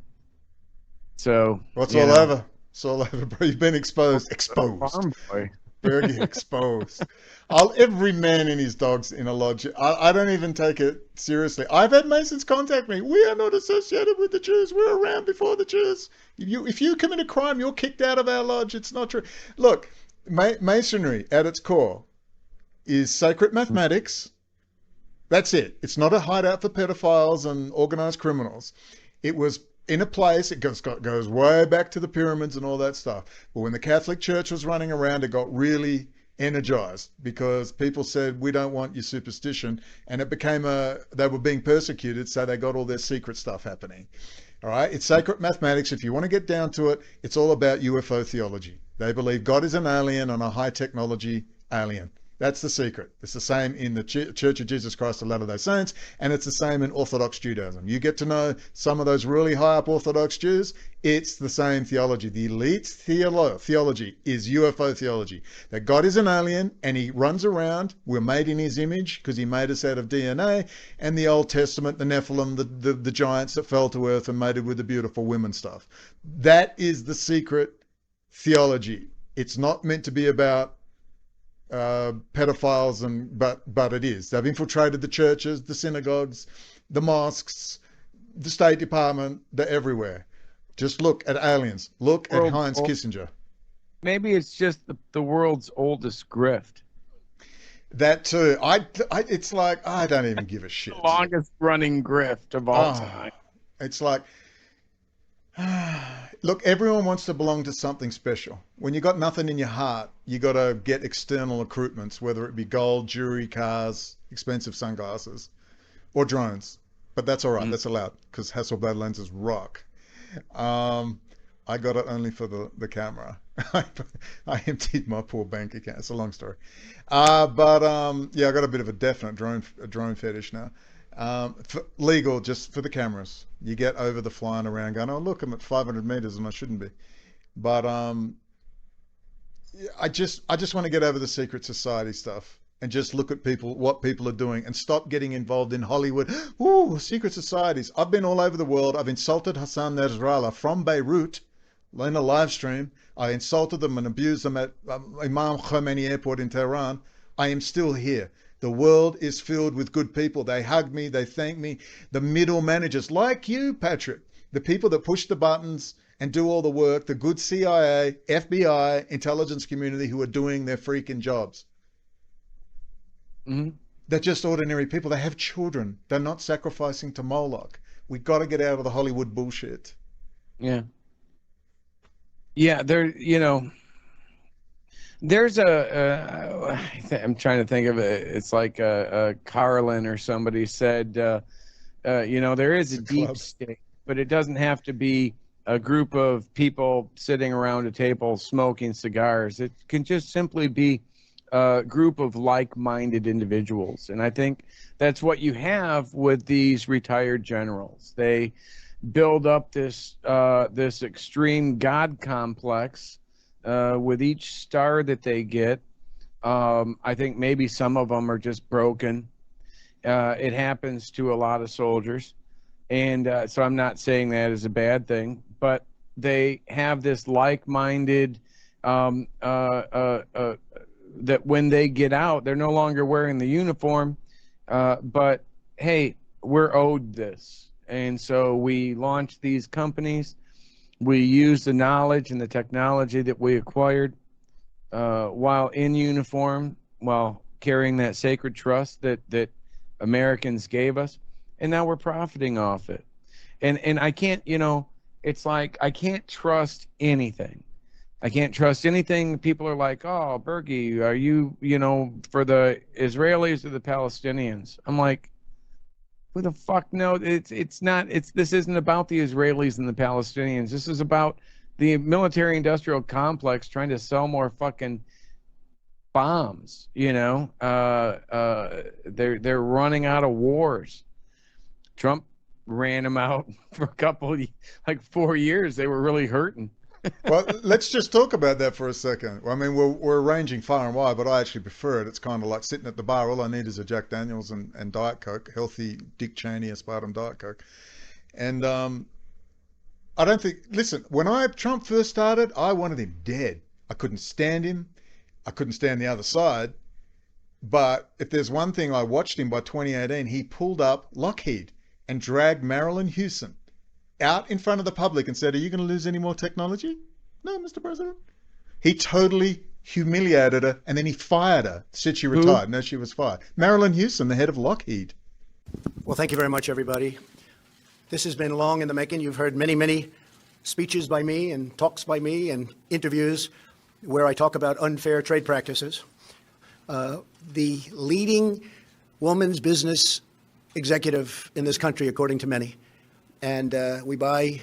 So What's you all know, over? It's all over, bro. You've been exposed. Exposed. farm boy. Bergy exposed. Every man and his dog's in a lodge. I don't even take it seriously. I've had Masons contact me. We are not associated with the Jews. We're around before the Jews. If you commit a crime, you're kicked out of our lodge. It's not true. Look, Masonry at its core is sacred mathematics. That's it. It's not a hideout for pedophiles and organized criminals. It was in a place, it goes way back to the pyramids and all that stuff. But when the Catholic Church was running around, it got really energized because people said, we don't want your superstition. And it became they were being persecuted, so they got all their secret stuff happening. All right, it's sacred mathematics. If you want to get down to it, it's all about UFO theology. They believe God is an alien and a high technology alien. That's the secret. It's the same in the Church of Jesus Christ of Latter-day Saints, and it's the same in Orthodox Judaism. You get to know some of those really high up Orthodox Jews, it's the same theology. The elite theology is UFO theology. That God is an alien and he runs around, we're made in his image because he made us out of DNA, and the Old Testament, the Nephilim, the giants that fell to earth and mated with the beautiful women stuff. That is the secret theology. It's not meant to be about pedophiles, but it is. They've infiltrated the churches, the synagogues, the mosques, the State Department. They're everywhere. Just look at aliens. Look at Heinz Kissinger. Maybe it's just the world's oldest grift. That too. It's like I don't even give a shit. The longest running grift of all time. It's like, look, everyone wants to belong to something special. When you got nothing in your heart, you got to get external accoutrements, whether it be gold, jewelry, cars, expensive sunglasses, or drones. But that's all right. That's allowed because Hasselblad lenses rock. I got it only for the camera. I emptied my poor bank account. It's a long story. Yeah, I got a bit of a definite drone fetish now. Legal just for the cameras. You get over the flying around going, oh look, I'm at 500 meters and I shouldn't be. But I just want to get over the secret society stuff and just look at what people are doing and stop getting involved in Hollywood. Ooh, secret societies. I've been all over the world. I've insulted Hassan Nasrallah from Beirut in a live stream. I insulted them and abused them at Imam Khomeini Airport in Tehran. I am still here. The world is filled with good people. They hug me, they thank me. The middle managers, like you, Patrick, the people that push the buttons and do all the work, the good CIA, FBI, intelligence community who are doing their freaking jobs. Mm-hmm. They're just ordinary people. They have children. They're not sacrificing to Moloch. We got to get out of the Hollywood bullshit. Yeah. Yeah, there's I'm trying to think of it. It's like Carlin or somebody said, there is a deep state, but it doesn't have to be a group of people sitting around a table smoking cigars. It can just simply be a group of like-minded individuals. And I think that's what you have with these retired generals. They build up this extreme God complex with each star that they get. I think maybe some of them are just broken. It happens to a lot of soldiers. And so I'm not saying that is a bad thing, but they have this like-minded that when they get out, they're no longer wearing the uniform, but hey, we're owed this. And so we launch these companies. We use the knowledge and the technology that we acquired while in uniform, while carrying that sacred trust that Americans gave us, and now we're profiting off it. And I can't, it's like I can't trust anything. I can't trust anything. People are like, oh, Bergy, are you, for the Israelis or the Palestinians? I'm like, who the fuck? No, it's not. This isn't about the Israelis and the Palestinians. This is about the military-industrial complex trying to sell more fucking bombs. They're running out of wars. Trump ran them out for a couple, like 4 years. They were really hurting. Well, let's just talk about that for a second. I mean, we're ranging far and wide, but I actually prefer it. It's kind of like sitting at the bar. All I need is a Jack Daniels and Diet Coke, healthy Dick Cheney aspartame Diet Coke. And I don't think, listen, when Trump first started, I wanted him dead. I couldn't stand him. I couldn't stand the other side. But if there's one thing I watched him by 2018, he pulled up Lockheed and dragged Marilyn Houston out in front of the public and said, "Are you going to lose any more technology?" "No, Mr. President." He totally humiliated her, and then he fired her. Said she retired. No, she was fired. Marilyn Houston, the head of Lockheed. Well, thank you very much, everybody. This has been long in the making. You've heard many, many speeches by me and talks by me and interviews where I talk about unfair trade practices. The leading woman's business executive in this country, according to many. And we buy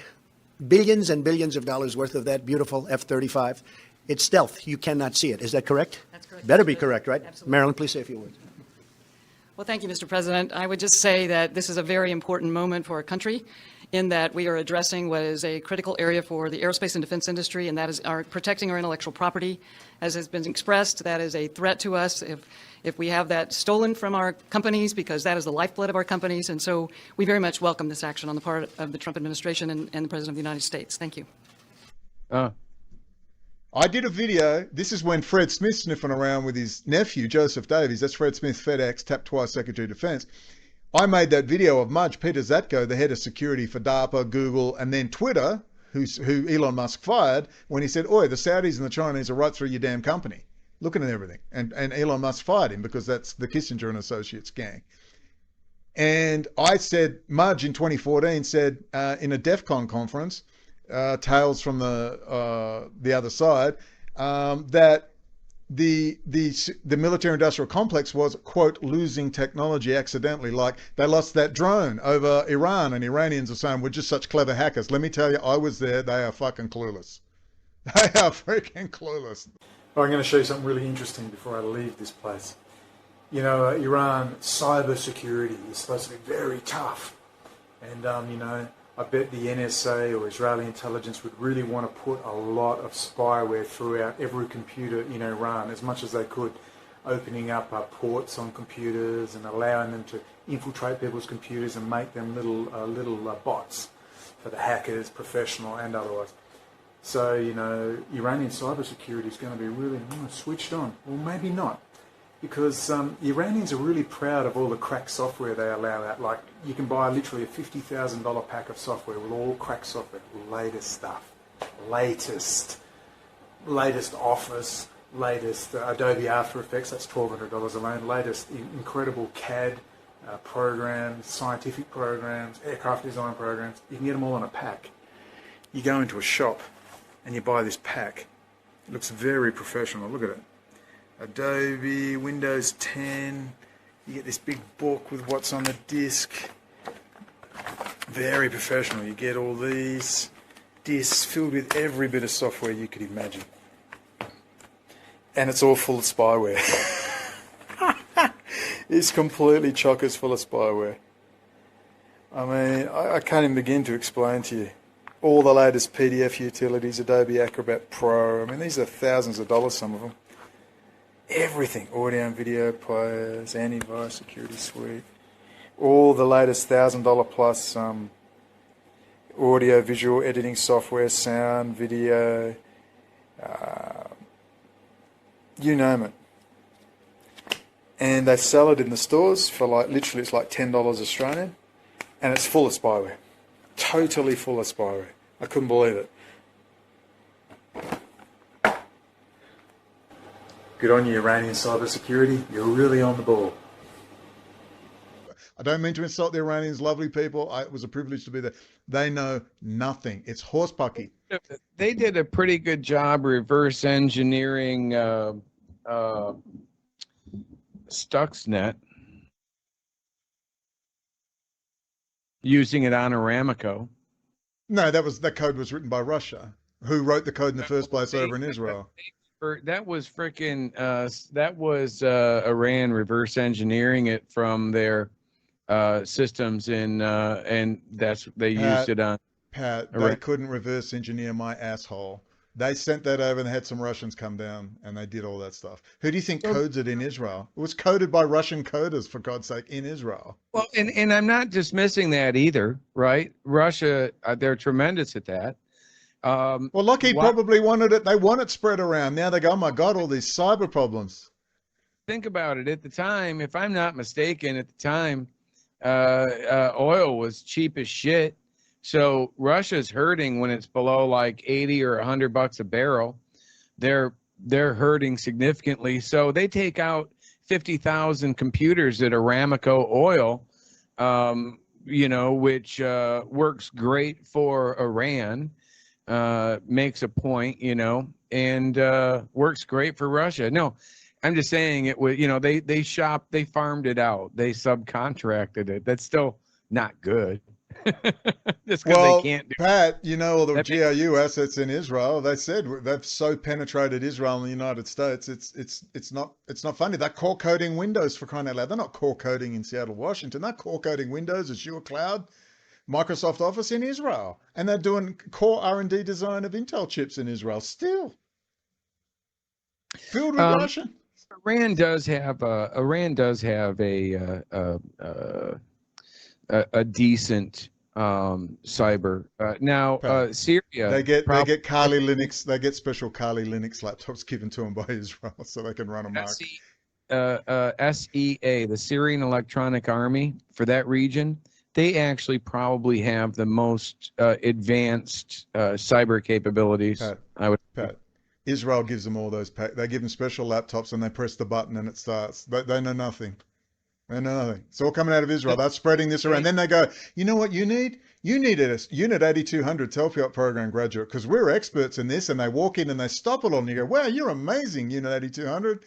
billions and billions of dollars worth of that beautiful F-35. It's stealth. You cannot see it. Is that correct? That's correct. Better be correct, right? Absolutely. Marilyn, please say a few words. Well, thank you, Mr. President. I would just say that this is a very important moment for our country in that we are addressing what is a critical area for the aerospace and defense industry, and that is protecting our intellectual property. As has been expressed, that is a threat to us if we have that stolen from our companies, because that is the lifeblood of our companies. And so we very much welcome this action on the part of the Trump administration and the President of the United States. Thank you. I did a video. This is when Fred Smith's sniffing around with his nephew, Joseph Davies. That's Fred Smith, FedEx, tapped twice Secretary of Defense. I made that video of Mudge Peter Zatko, the head of security for DARPA, Google, and then Twitter, who Elon Musk fired, when he said, "Oi, the Saudis and the Chinese are right through your damn company, looking at everything." And Elon Musk fired him because that's the Kissinger and Associates gang. And I said, Mudge in 2014 said in a DEF CON conference, Tales from the Other Side, that the military industrial complex was, quote, losing technology accidentally. Like they lost that drone over Iran, and Iranians are saying we're just such clever hackers. Let me tell you, I was there. They are fucking clueless. They are freaking clueless. I'm going to show you something really interesting before I leave this place. You know, Iran cyber security is supposed to be very tough. And, you know, I bet the NSA or Israeli intelligence would really want to put a lot of spyware throughout every computer in Iran, as much as they could, opening up ports on computers and allowing them to infiltrate people's computers and make them little bots for the hackers, professional and otherwise. So, you know, Iranian cybersecurity is going to be really switched on. Well, maybe not. Because Iranians are really proud of all the crack software they allow out. Like, you can buy literally a $50,000 pack of software with all crack software, latest stuff, latest Office, latest Adobe After Effects, that's $1,200 alone, latest incredible CAD programs, scientific programs, aircraft design programs. You can get them all in a pack. You go into a shop and you buy this pack. It looks very professional. Look at it. Adobe, Windows 10, you get this big book with what's on the disk. Very professional. You get all these disks filled with every bit of software you could imagine. And it's all full of spyware. It's completely chockers full of spyware. I mean, I can't even begin to explain to you. All the latest PDF utilities, Adobe Acrobat Pro. I mean, these are thousands of dollars, some of them. Everything, audio and video players, antivirus security suite, all the latest $1,000 plus audio, visual editing software, sound, video, you name it. And they sell it in the stores for like, literally it's like $10 Australian, and it's full of spyware. Totally full of spyware. I couldn't believe it. Good on you, Iranian cybersecurity. You're really on the ball. I don't mean to insult the Iranians, lovely people. It was a privilege to be there. They know nothing. It's horsepucky. They did a pretty good job reverse engineering Stuxnet, using it on Aramco. No, that code was written by Russia. Who wrote the code in the first place over in Israel? That was freaking. That was Iran reverse engineering it from their systems, and that's they used it on. Pat, they couldn't reverse engineer my asshole. They sent that over and they had some Russians come down and they did all that stuff. Who do you think codes it in Israel? It was coded by Russian coders, for God's sake, in Israel. Well, and I'm not dismissing that either, right? Russia, they're tremendous at that. Well, Lockheed probably wanted it. They want it spread around. Now they go, oh my God, all these cyber problems. Think about it. At the time, if I'm not mistaken, at the time, oil was cheap as shit. So Russia's hurting when it's below like 80 or $100 a barrel. They're hurting significantly. So they take out 50,000 computers at Aramco Oil, which works great for Iran, makes a point, and works great for Russia. No, I'm just saying it was, they farmed it out. They subcontracted it. That's still not good. Just because they can't do Pat, all the GRU assets in Israel, they said they've so penetrated Israel and the United States, it's not funny. They're core coding Windows, for crying out loud. They're not core coding in Seattle, Washington. They're core coding Windows, Azure Cloud, Microsoft Office in Israel. And they're doing core R&D design of Intel chips in Israel still. Filled with Russian. Iran does have a decent cyber. Now Syria, they get Kali Linux. They get special Kali Linux laptops given to them by Israel, so they can run amok. SEA, the Syrian Electronic Army, for that region, they actually probably have the most advanced cyber capabilities. Pat, Israel gives them all those. They give them special laptops, and they press the button, and it starts. They know nothing. They know nothing. It's all coming out of Israel. They're spreading this around. Then they go, you know what you need? You need a Unit 8200 Telfiot program graduate, because we're experts in this. And they walk in and they stop it all, and you go, wow, you're amazing, Unit 8200.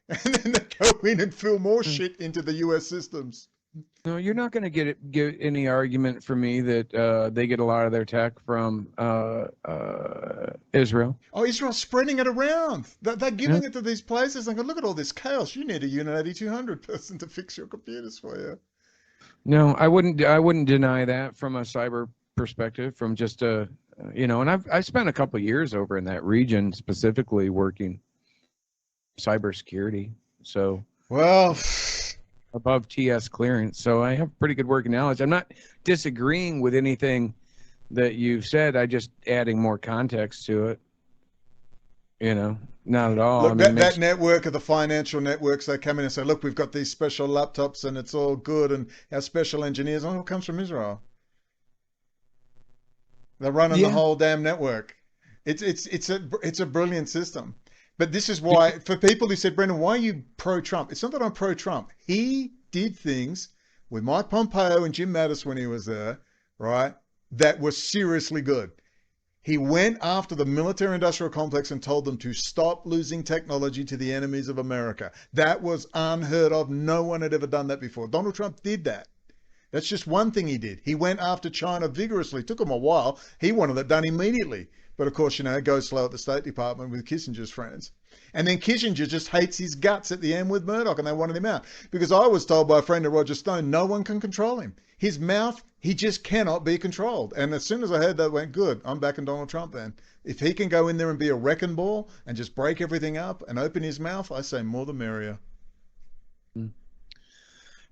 And then they go in and fill more shit into the US systems. No, you're not going to get any argument from me that they get a lot of their tech from Israel. Oh, Israel's spreading it around. They're giving it to these places. They go, look at all this chaos. You need a Unit 8200 person to fix your computers for you. No, I wouldn't deny that from a cyber perspective, from just and I've spent a couple of years over in that region specifically working cybersecurity. So above TS clearance. So I have pretty good working knowledge. I'm not disagreeing with anything that you've said. I just adding more context to it. Not at all. Look, that network of the financial networks, they come in and say, look, we've got these special laptops and it's all good, and our special engineers, all comes from Israel. They're running the whole damn network. It's a brilliant system. But this is why, for people who said, Brendan, why are you pro-Trump? It's not that I'm pro-Trump. He did things with Mike Pompeo and Jim Mattis when he was there, right, that were seriously good. He went after the military-industrial complex and told them to stop losing technology to the enemies of America. That was unheard of. No one had ever done that before. Donald Trump did that. That's just one thing he did. He went after China vigorously. Took him a while. He wanted it done immediately. But of course, it goes slow at the State Department with Kissinger's friends. And then Kissinger just hates his guts at the end with Murdoch, and they wanted him out. Because I was told by a friend of Roger Stone, no one can control him. His mouth, he just cannot be controlled. And as soon as I heard that, I went, good, I'm backing Donald Trump then. If he can go in there and be a wrecking ball and just break everything up and open his mouth, I say more the merrier.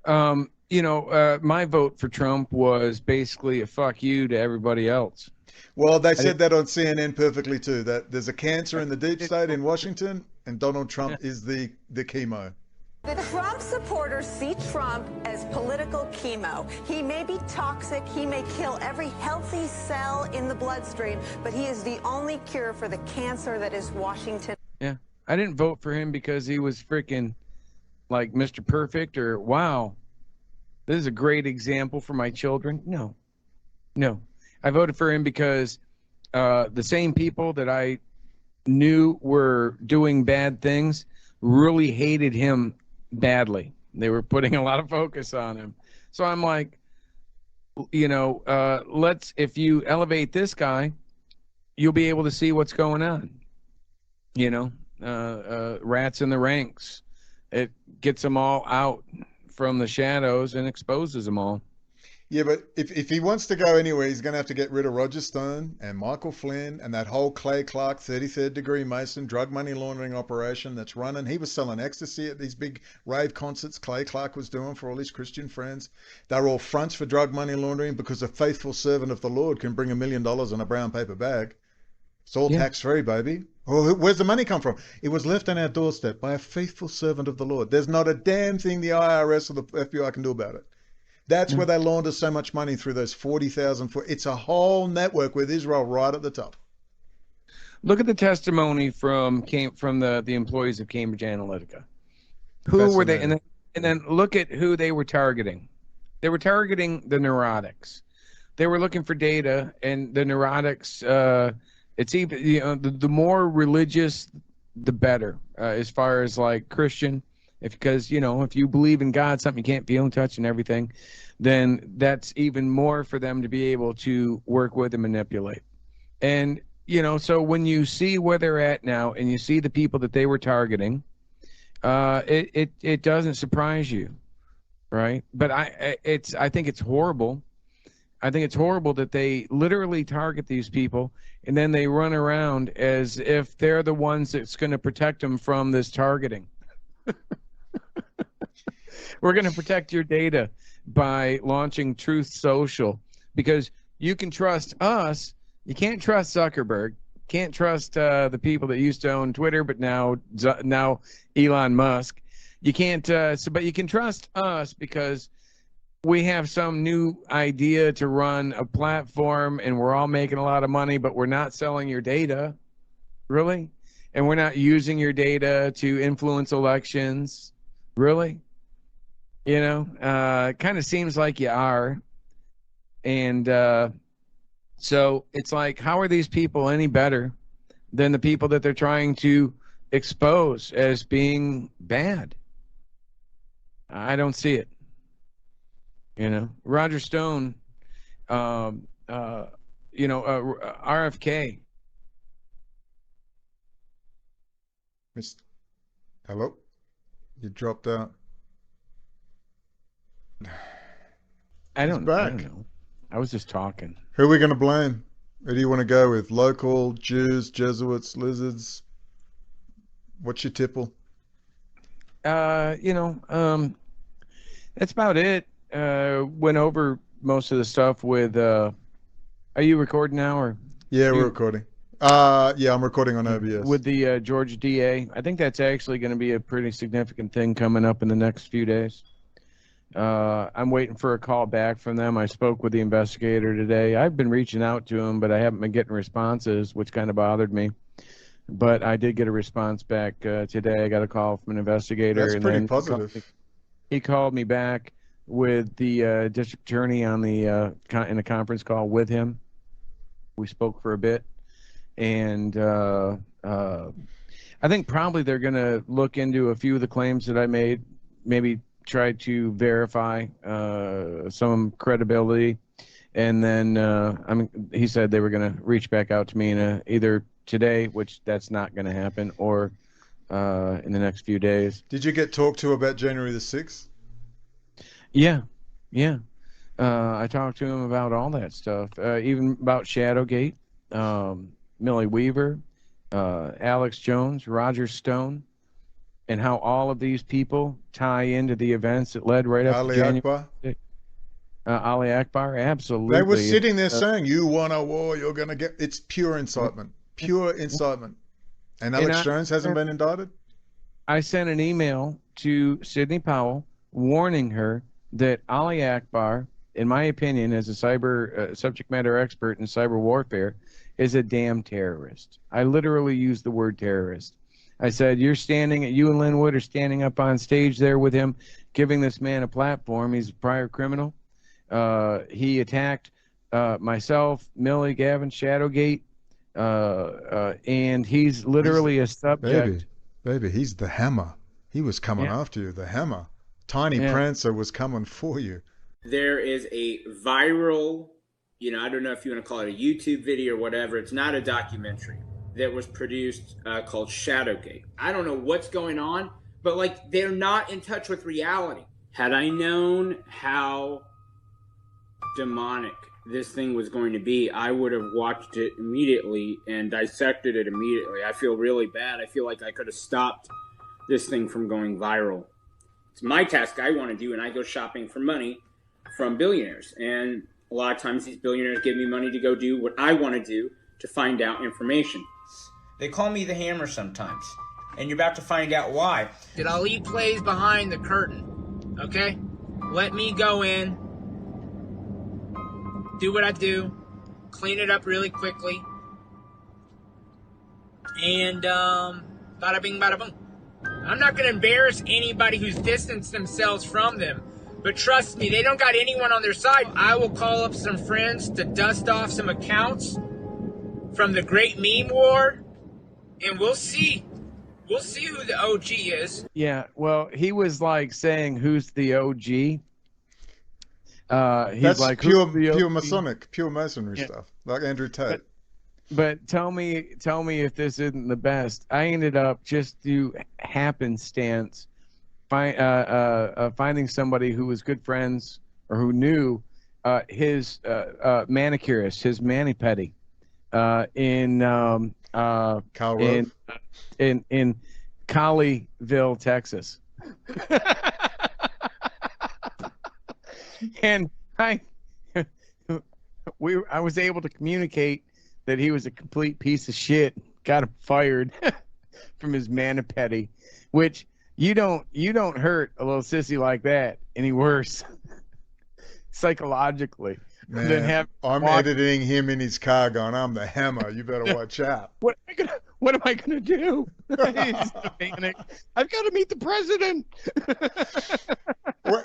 My vote for Trump was basically a fuck you to everybody else. Well, they said that on CNN perfectly too, that there's a cancer in the deep state in Washington, and Donald Trump is the chemo. The Trump supporters see Trump as political chemo. He may be toxic, he may kill every healthy cell in the bloodstream, but he is the only cure for the cancer that is Washington. Yeah, I didn't vote for him because he was freaking like Mr. Perfect or wow, this is a great example for my children. No. I voted for him because the same people that I knew were doing bad things really hated him badly. They were putting a lot of focus on him. So I'm like, if you elevate this guy, you'll be able to see what's going on. Rats in the ranks. It gets them all out from the shadows and exposes them all. Yeah, but if he wants to go anywhere, he's going to have to get rid of Roger Stone and Michael Flynn and that whole Clay Clark 33rd degree Mason drug money laundering operation that's running. He was selling ecstasy at these big rave concerts Clay Clark was doing for all his Christian friends. They're all fronts for drug money laundering because a faithful servant of the Lord can bring $1 million in a brown paper bag. It's all tax-free, baby. Well, where's the money come from? It was left on our doorstep by a faithful servant of the Lord. There's not a damn thing the IRS or the FBI can do about it. That's where they launder so much money through those 40,000. It's a whole network with Israel right at the top. Look at the testimony from the employees of Cambridge Analytica. Who were they? And then look at who they were targeting. They were targeting the neurotics. They were looking for data, and the neurotics. It's even the more religious, the better, as far as like Christian. Because if you believe in God, something you can't feel and touch and everything, then that's even more for them to be able to work with and manipulate. And so when you see where they're at now, and you see the people that they were targeting, it doesn't surprise you, right? But I think it's horrible. I think it's horrible that they literally target these people, and then they run around as if they're the ones that's going to protect them from this targeting. We're going to protect your data by launching Truth Social, because you can trust us. You can't trust Zuckerberg. Can't trust the people that used to own Twitter, but now Elon Musk. You can't. But you can trust us because we have some new idea to run a platform, and we're all making a lot of money, but we're not selling your data, really, and we're not using your data to influence elections, really. It kind of seems like you are. And so it's like, how are these people any better than the people that they're trying to expose as being bad? I don't see it. Roger Stone, RFK. Hello? You dropped out. I don't know. I was just talking. Who are we going to blame? Who do you want to go with? Local, Jews, Jesuits, lizards? What's your tipple? That's about it. Went over most of the stuff with, are you recording now or? Yeah, we're recording. Yeah, I'm recording on OBS. With the Georgia DA. I think that's actually going to be a pretty significant thing coming up in the next few days. I'm waiting for a call back from them. I spoke with the investigator today. I've been reaching out to him, but I haven't been getting responses, which kind of bothered me. But I did get a response back today. I got a call from an investigator. That's pretty positive. He called me back with the district attorney on the in a conference call with him. We spoke for a bit, and I think probably they're going to look into a few of the claims that I made, maybe try to verify some credibility, and then he said they were going to reach back out to me in either today, which that's not going to happen, or in the next few days. Did you get talked to about January the 6th? Yeah. I talked to him about all that stuff, even about Shadowgate, Millie Weaver, Alex Jones, Roger Stone, and how all of these people tie into the events that led right up to January. Ali Akbar, absolutely. They were sitting there saying, "You want a war? You're going to get." It's pure incitement, pure incitement. And Alex Jones hasn't been indicted. I sent an email to Sidney Powell warning her that Ali Akbar, in my opinion, as a cyber subject matter expert in cyber warfare, is a damn terrorist. I literally used the word terrorist. I said, you and Linwood are standing up on stage there with him, giving this man a platform. He's a prior criminal. He attacked myself, Millie, Gavin, Shadowgate, and he's literally a subject. Baby, he's the hammer. He was coming after you, the hammer. Tiny Prancer was coming for you. There is a viral, I don't know if you want to call it a YouTube video or whatever. It's not a documentary that was produced called Shadowgate. I don't know what's going on, but they're not in touch with reality. Had I known how demonic this thing was going to be, I would have watched it immediately and dissected it immediately. I feel really bad. I feel like I could have stopped this thing from going viral. It's my task I want to do, and I go shopping for money from billionaires. And a lot of times these billionaires give me money to go do what I want to do to find out information. They call me the Hammer sometimes, and you're about to find out why. Ali plays behind the curtain, okay? Let me go in, do what I do, clean it up really quickly, and bada bing, bada boom. I'm not going to embarrass anybody who's distanced themselves from them, but trust me, they don't got anyone on their side. I will call up some friends to dust off some accounts from the great meme war, and we'll see. We'll see who the OG is. Yeah, well, he was like saying, "Who's the OG?" He's That's like pure Masonic, pure Masonry stuff, like Andrew Tate. But tell me if this isn't the best. I ended up just through happenstance finding somebody who was good friends or who knew his manicurist, his mani-pedi, in Colleyville, Texas. And I was able to communicate that he was a complete piece of shit. Got him fired from his mani-pedi, which you don't hurt a little sissy like that any worse psychologically than have. I'm editing him in his car, going, "I'm the Hammer. You better watch out." What am I gonna do? He's panic. I've got to meet the president.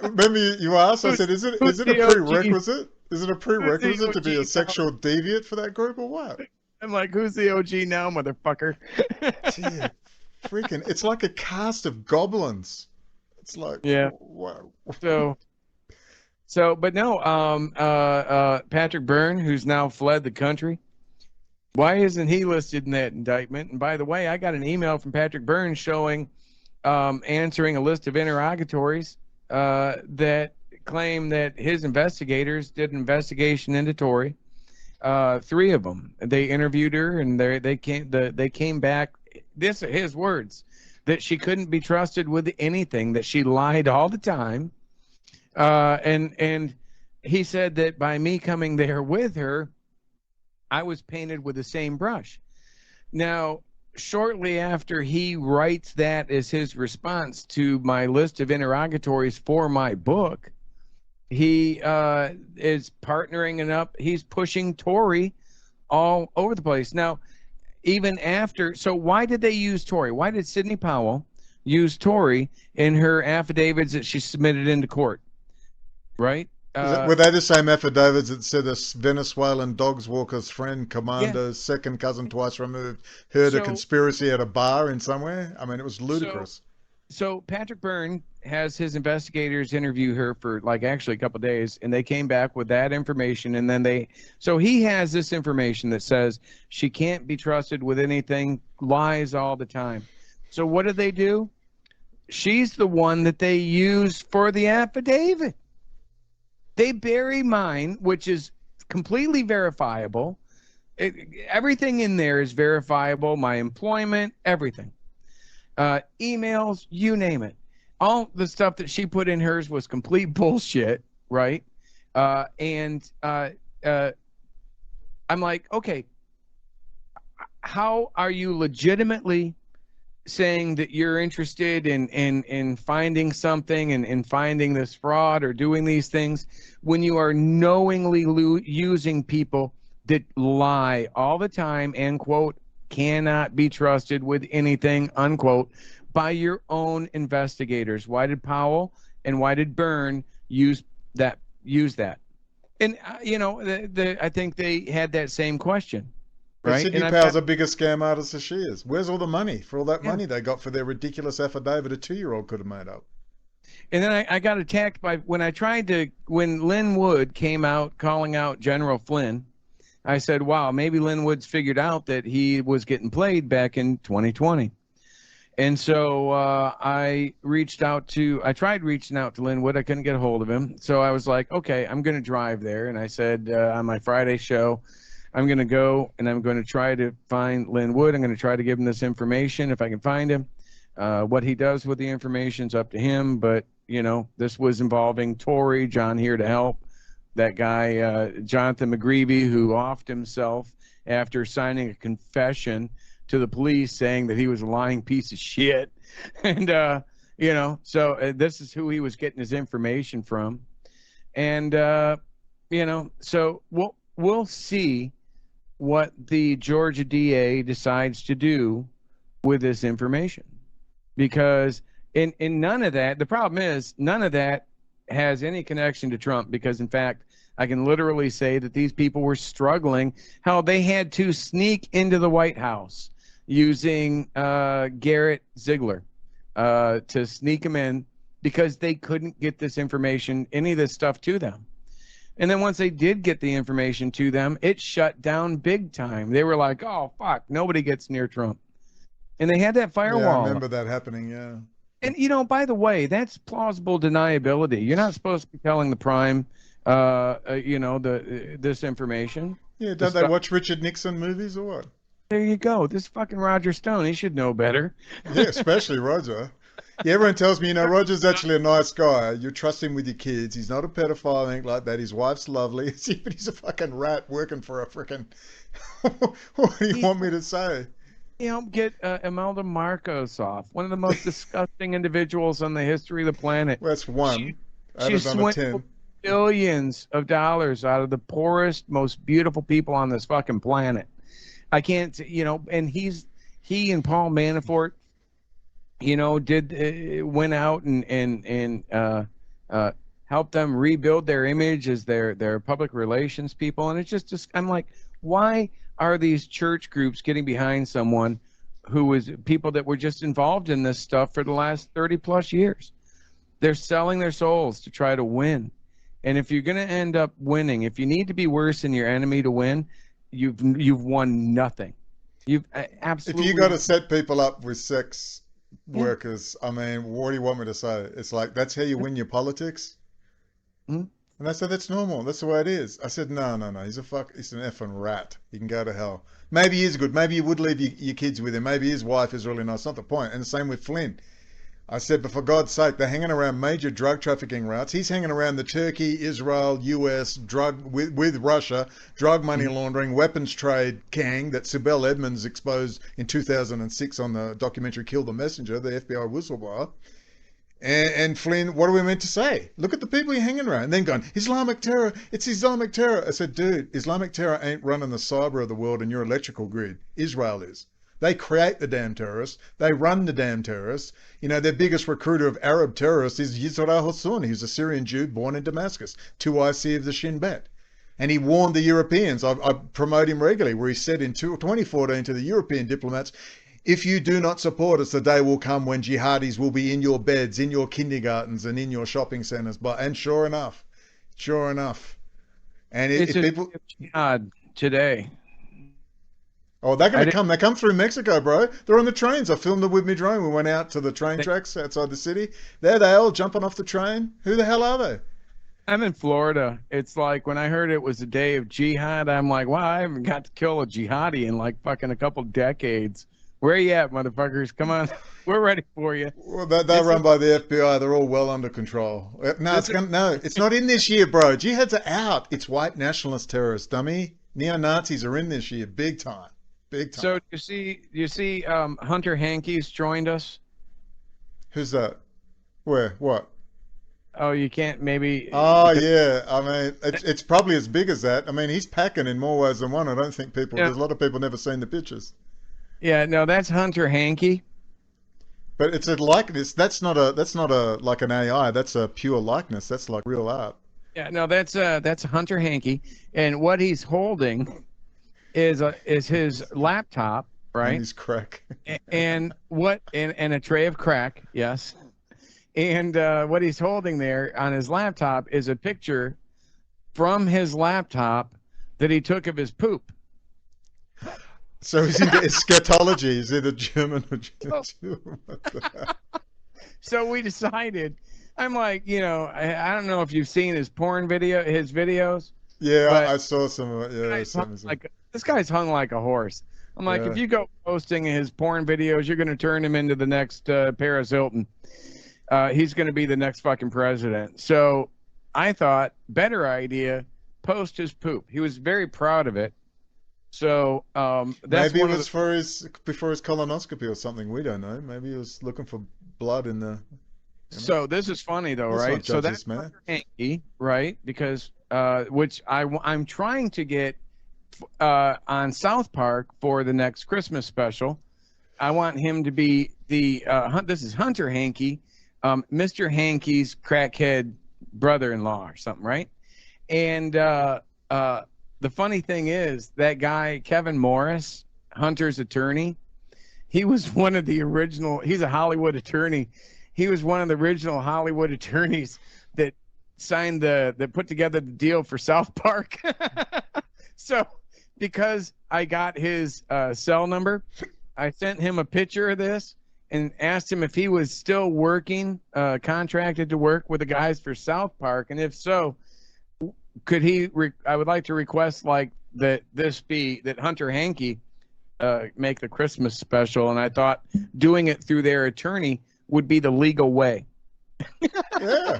Remember you asked? I said, "Is it a prerequisite? Is it a prerequisite to be a sexual deviant for that group, or what?" I'm like, "Who's the OG now, motherfucker?" Gee, freaking! It's like a cast of goblins. It's like, yeah. Wow. So, but no. Patrick Byrne, who's now fled the country. Why isn't he listed in that indictment? And by the way, I got an email from Patrick Byrne showing, answering a list of interrogatories that claim that his investigators did an investigation into Tory. 3 of them. They interviewed her, and they came back. This are his words, that she couldn't be trusted with anything, that she lied all the time, and he said that by me coming there with her, I was painted with the same brush. Now, shortly after he writes that as his response to my list of interrogatories for my book, he is partnering it up. He's pushing Tory all over the place. Now, even after, so why did they use Tory? Why did Sidney Powell use Tory in her affidavits that she submitted into court? Right? Were they the same affidavits that said a Venezuelan dogs walker's friend, commander, second cousin twice removed, heard a conspiracy at a bar in somewhere? I mean, it was ludicrous. So Patrick Byrne has his investigators interview her for actually a couple of days, and they came back with that information, and then so he has this information that says she can't be trusted with anything, lies all the time. So what do? She's the one that they use for the affidavit. They bury mine, which is completely verifiable. Everything in there is verifiable. My employment, everything. Emails, you name it. All the stuff that she put in hers was complete bullshit, right? I'm like, okay, how are you legitimately saying that you're interested in finding something and finding this fraud or doing these things when you are knowingly using people that lie all the time and, quote, cannot be trusted with anything, unquote, by your own investigators? Why did Powell and why did Byrne use that? And, I think they had that same question. Right? Sidney Powell's a bigger scam artist than she is. Where's all the money for all that money they got for their ridiculous affidavit a 2-year-old could have made up? And then I got attacked when Lynn Wood came out calling out General Flynn. I said, wow, maybe Lynn Wood's figured out that he was getting played back in 2020. And so I tried reaching out to Linwood. I couldn't get a hold of him. So I was like, okay, I'm going to drive there. And I said on my Friday show, I'm going to go and I'm going to try to find Linwood. I'm going to try to give him this information if I can find him. What he does with the information is up to him. But, you know, this was involving Tory, John Here to Help, that guy, Jonathan McGreevy, who offed himself after signing a confession to the police saying that he was a lying piece of shit. And, you know, so this is who he was getting his information from. And, you know, so we'll see what the Georgia DA decides to do with this information. Because in none of that, the problem is none of that has any connection to Trump, because in fact, I can literally say that these people were struggling, how they had to sneak into the White House using Garrett Ziegler to sneak him in because they couldn't get this information, any of this stuff to them. And then once they did get the information to them, it shut down big time. They were like, oh, fuck, nobody gets near Trump. And they had that firewall. Yeah, I remember that happening, yeah. And, you know, by the way, that's plausible deniability. You're not supposed to be telling the prime, you know, this information. Yeah, don't they watch Richard Nixon movies or what? There you go. This fucking Roger Stone, he should know better. Yeah, especially Roger. Yeah, everyone tells me, you know, Roger's actually a nice guy. You trust him with your kids. He's not a pedophile or anything like that. His wife's lovely. But he's a fucking rat working for a freaking... What do you want me to say? You know, get Imelda Marcos off. One of the most disgusting individuals on the history of the planet. Well, that's one. She swindled billions of dollars out of the poorest, most beautiful people on this fucking planet. I can't, you know, and he and Paul Manafort, you know, went out and helped them rebuild their image as their public relations people. And it's just I'm like, why are these church groups getting behind someone who was people that were just involved in this stuff for the last 30 plus years? They're selling their souls to try to win. And if you're going to end up winning, if you need to be worse than your enemy to win, you've won nothing. You've absolutely. If you got to set people up with sex workers, I mean, what do you want me to say? It's like, that's how you win your politics? Hmm? And I said, that's normal. That's the way it is. I said, no. He's an effing rat. He can go to hell. Maybe he is good. Maybe you would leave your kids with him. Maybe his wife is really nice. Not the point. And the same with Flynn. I said, but for God's sake, they're hanging around major drug trafficking routes. He's hanging around the Turkey, Israel, US drug with Russia, drug money laundering, weapons trade gang that Sibel Edmonds exposed in 2006 on the documentary Kill the Messenger, the FBI whistleblower. And Flynn, what are we meant to say? Look at the people you're hanging around. And then going, Islamic terror, it's Islamic terror. I said, dude, Islamic terror ain't running the cyber of the world and your electrical grid. Israel is. They create the damn terrorists. They run the damn terrorists. You know, their biggest recruiter of Arab terrorists is Yisrael Hosseini. He's a Syrian Jew born in Damascus, 2IC of the Shin Bet. And he warned the Europeans. I promote him regularly, where he said in 2014 to the European diplomats, if you do not support us, the day will come when jihadis will be in your beds, in your kindergartens, and in your shopping centers. And sure enough. And it's people jihad today. Oh, they're going to come. They come through Mexico, bro. They're on the trains. I filmed it with me drone. We went out to the train tracks outside the city. There they all jumping off the train. Who the hell are they? I'm in Florida. It's like when I heard it was a day of jihad, I'm like, wow, I haven't got to kill a jihadi in like fucking a couple decades. Where you at, motherfuckers? Come on. We're ready for you. Well, they're run by the FBI. They're all well under control. No, it's not in this year, bro. Jihads are out. It's white nationalist terrorists, dummy. Neo-Nazis are in this year, big time. Big time. So you see Hunter Hankey's joined us? Who's that? Where? What? Oh, you can't maybe... Oh, yeah. I mean, it's probably as big as that. I mean, he's packing in more ways than one. I don't think there's a lot of people never seen the pictures. Yeah, no, that's Hunter Hankey. But it's a likeness. That's not like an AI. That's a pure likeness. That's like real art. Yeah, no, that's Hunter Hankey. And what he's holding is his laptop, right? And his crack. and a tray of crack, yes. And what he's holding there on his laptop is a picture from his laptop that he took of his poop. So he's into eschatology. He's either German or Jew. So we decided. I'm like, I don't know if you've seen his videos. Yeah, I saw some of it. Yeah, this guy's hung like a horse. I'm like, if you go posting his porn videos, you're going to turn him into the next Paris Hilton. He's going to be the next fucking president. So I thought, better idea, post his poop. He was very proud of it. So that's maybe it was before his colonoscopy or something. We don't know. Maybe he was looking for blood in the. So this is funny though, right? So that's hanky, right? Because which I'm trying to get on South Park for the next Christmas special. I want him to be the this is Hunter Hanky, Mr. Hanky's crackhead brother-in-law or something, right? And the funny thing is that guy Kevin Morris, Hunter's attorney, he was one of the original. He's a Hollywood attorney. He was one of the original Hollywood attorneys that signed that put together the deal for South Park. So because I got his cell number, I sent him a picture of this and asked him if he was still working, contracted to work with the guys for South Park, and if so, could he? I would like to request that Hunter Hanky make the Christmas special, and I thought doing it through their attorney would be the legal way. Yeah.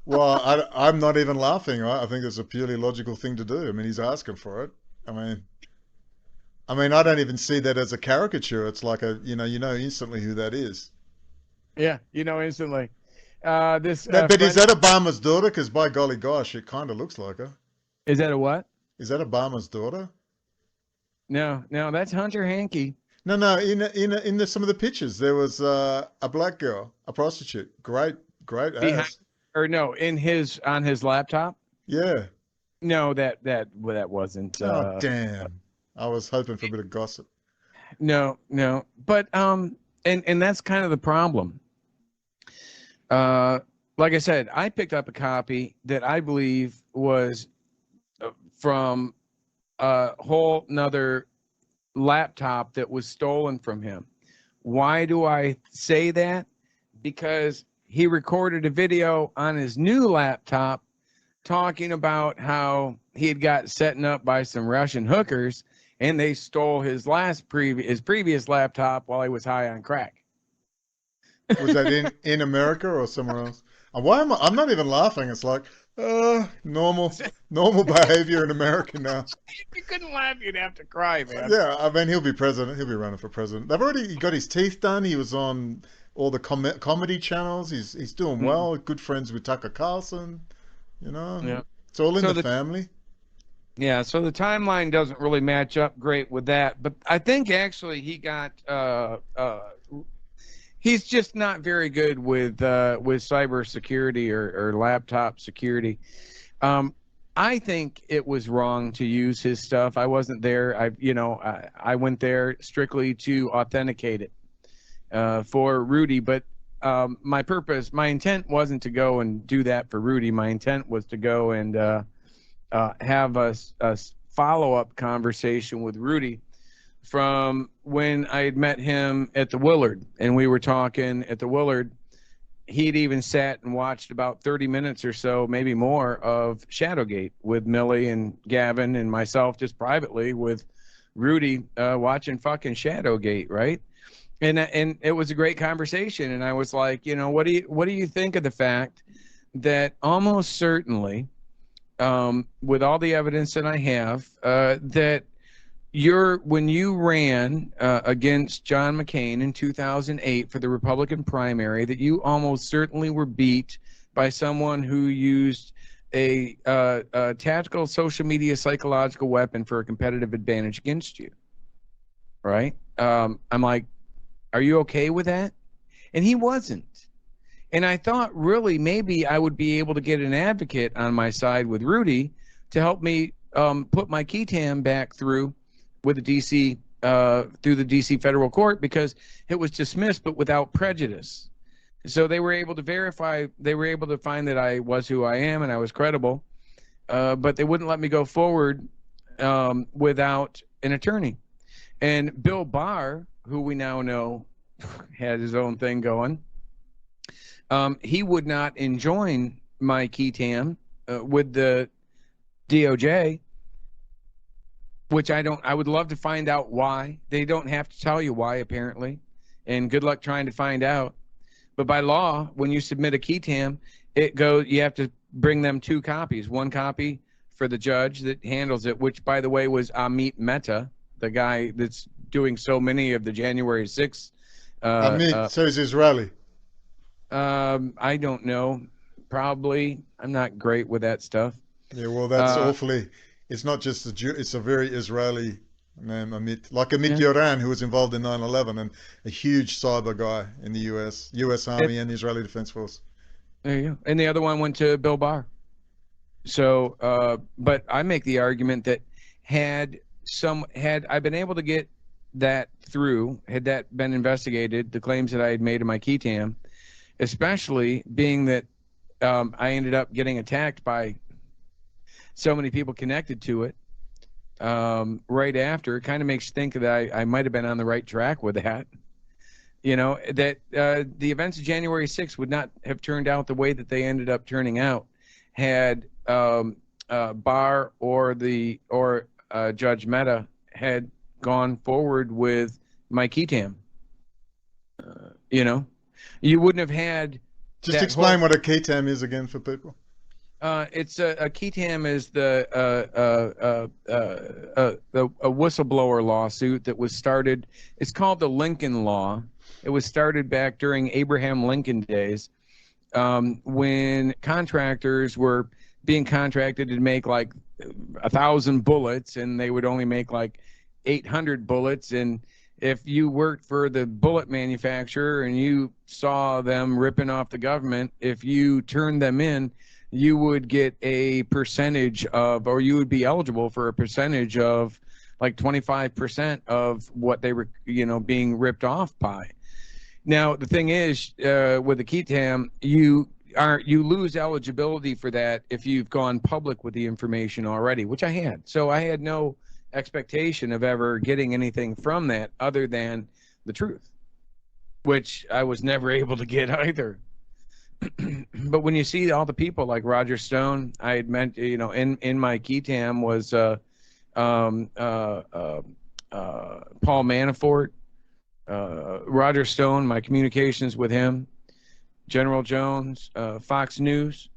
Well, I'm not even laughing. I think it's a purely logical thing to do. I mean, he's asking for it. I mean, I don't even see that as a caricature. It's like you know instantly who that is. Yeah, instantly. But is that Obama's daughter? Because by golly gosh, it kind of looks like her. Is that a what? Is that Obama's daughter? No, that's Hunter Hanky. No. In some of the pictures, there was a black girl, a prostitute. Great ass. On his laptop. Yeah. No, that wasn't. Oh damn! I was hoping for a bit of gossip. No, but and that's kind of the problem. Like I said, I picked up a copy that I believe was from a whole nother laptop that was stolen from him. Why do I say that? Because he recorded a video on his new laptop talking about how he had got setting up by some Russian hookers and they stole his previous laptop while he was high on crack. Was that in America or somewhere else? And why I'm not even laughing. It's like normal behavior in America now. If you couldn't laugh, you'd have to cry, man. Yeah, I mean, he'll be president. He'll be running for president. He got his teeth done. He was on all the comedy channels. He's doing well. Good friends with Tucker Carlson. Yeah. It's all in the family. Yeah, so the timeline doesn't really match up great with that, but I think actually he got he's just not very good with cyber security or laptop security. I think it was wrong to use his stuff. I wasn't there. I went there strictly to authenticate it for Rudy, but my intent wasn't to go and do that for Rudy. My intent was to go and have a follow-up conversation with Rudy from when I had met him at the Willard, and we were talking at the Willard. He'd even sat and watched about 30 minutes or so, maybe more, of Shadowgate with Millie and Gavin and myself, just privately with Rudy watching fucking Shadowgate, right? And it was a great conversation, and I was like, what do you think of the fact that almost certainly, with all the evidence that I have, that when you ran against John McCain in 2008 for the Republican primary, that you almost certainly were beat by someone who used a tactical social media psychological weapon for a competitive advantage against you, right? I'm like, are you okay with that? And he wasn't. And I thought really maybe I would be able to get an advocate on my side with Rudy to help me put my key tam back through with the DC through the DC federal court, because it was dismissed but without prejudice. So they were able to verify, they were able to find that I was who I am and I was credible, but they wouldn't let me go forward without an attorney. And Bill Barr, who we now know had his own thing going, he would not enjoin my key tam with the DOJ, which I would love to find out why. They don't have to tell you why, apparently, and good luck trying to find out. But by law, when you submit a key tam, you have to bring them 2 copies. 1 copy for the judge that handles it, which, by the way, was Amit Mehta, the guy that's doing so many of the January 6th. Amit, so he's Israeli. I don't know. Probably. I'm not great with that stuff. Yeah, well, that's awfully. It's not just a Jew. It's a very Israeli name, Amit. Like Amit Yoran, who was involved in 9/11 and a huge cyber guy in the U.S. Army and the Israeli Defense Force. There you go. And the other one went to Bill Barr. So, but I make the argument that had I been able to get that through, had that been investigated, the claims that I had made in my key tam, especially being that I ended up getting attacked by so many people connected to it right after, it kind of makes you think that I might have been on the right track with that. You know, that the events of January 6th would not have turned out the way that they ended up turning out had Barr or Judge Mehta had gone forward with my key tam. You know, you wouldn't have had. Just explain what a key tam is again for people. It's a key tam is a whistleblower lawsuit that was started. It's called the Lincoln Law. It was started back during Abraham Lincoln days, when contractors were being contracted to make like 1,000 bullets, and they would only make like 800 bullets. And if you worked for the bullet manufacturer and you saw them ripping off the government, if you turned them in, you would get a percentage of, or you would be eligible for a percentage of like 25% of what they were, you know, being ripped off by. Now, the thing is, with the key tam, you lose eligibility for that if you've gone public with the information already, which I had. So I had no expectation of ever getting anything from that other than the truth, which I was never able to get either. But when you see all the people like Roger Stone, I had meant, you know, in my key tam was Paul Manafort, Roger Stone, my communications with him, General Jones, Fox News,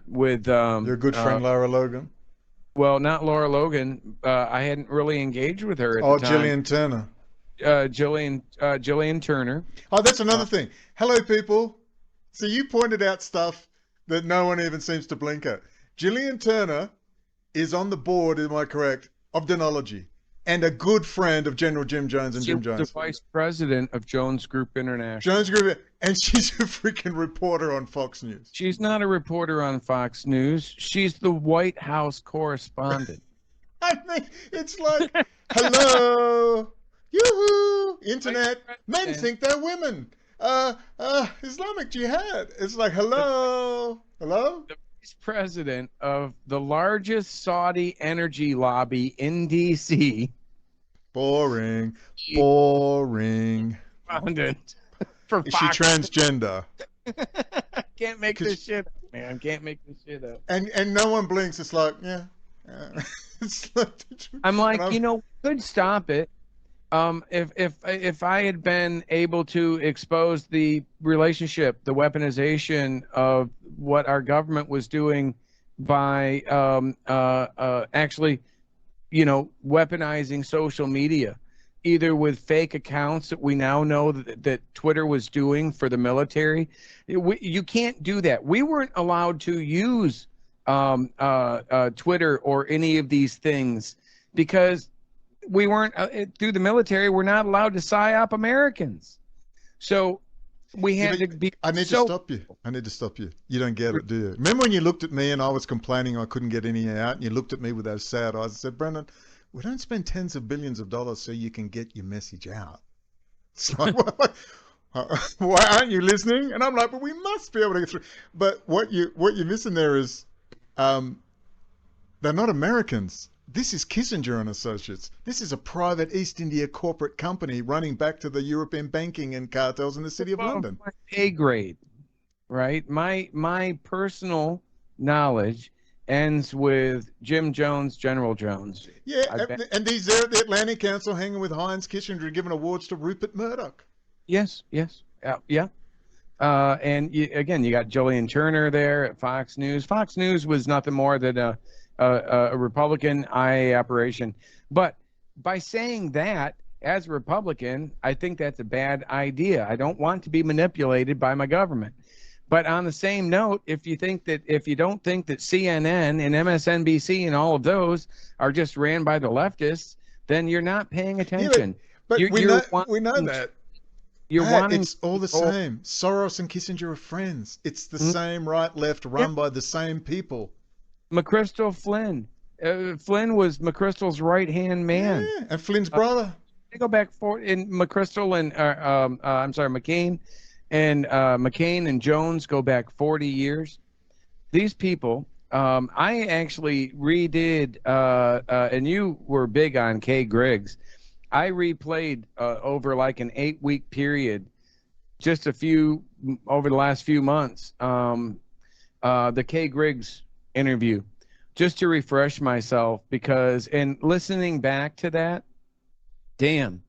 with your good friend Laura Logan. Well, not Laura Logan. I hadn't really engaged with her at the time. Jillian Turner. Jillian Turner. Oh, that's another thing. Hello, people. So you pointed out stuff that no one even seems to blink at. Jillian Turner is on the board, am I correct, of Denology, and a good friend of General Jim Jones and Jim Jones. The vice president of Jones Group International. Jones Group, and she's a freaking reporter on Fox News. She's not a reporter on Fox News. She's the White House correspondent. I mean, it's like, hello, yoo-hoo, internet, men think they're women. Islamic Jihad. It's like, hello. The vice president of the largest Saudi energy lobby in D.C. Boring. Is she transgender? Can't make this shit up, man. Can't make this shit up. And no one blinks. It's like, yeah. It's like, I'm like, you know, could stop it. If I had been able to expose the relationship, the weaponization of what our government was doing by actually, you know, weaponizing social media, either with fake accounts that we now know that Twitter was doing for the military. You can't do that. We weren't allowed to use Twitter or any of these things because we weren't through the military. We're not allowed to psyop Americans. So we had to be. I need to stop you. I need to stop you. You don't get it, do you? Remember when you looked at me and I was complaining I couldn't get any out, and you looked at me with those sad eyes and said, "Brendan, we don't spend tens of billions of dollars so you can get your message out." It's like, why aren't you listening? And I'm like, but we must be able to get through. But what you're missing there is, they're not Americans. This is Kissinger and Associates. This is a private East India corporate company running back to the European banking and cartels in the city of London. A grade, right? My personal knowledge ends with Jim Jones, General Jones. Yeah, and he's there at the Atlantic Council hanging with Heinz Kissinger giving awards to Rupert Murdoch. Yes, yeah. And again, you got Jillian Turner there at Fox News. Fox News was nothing more than a Republican IA operation. But by saying that, as a Republican, I think that's a bad idea. I don't want to be manipulated by my government. But on the same note, if you don't think that CNN and MSNBC and all of those are just ran by the leftists, then you're not paying attention. Yeah, but we know that. It's all the people. same. Soros and Kissinger are friends. It's the same right, left, run by the same people. McChrystal Flynn. Flynn was McChrystal's right-hand man. Yeah, and Flynn's brother. They go back in McChrystal and McCain and Jones go back 40 years. These people, I actually redid, and you were big on Kay Griggs. I replayed over like an 8-week period, just over the last few months, the Kay Griggs interview, just to refresh myself, because in listening back to that, damn,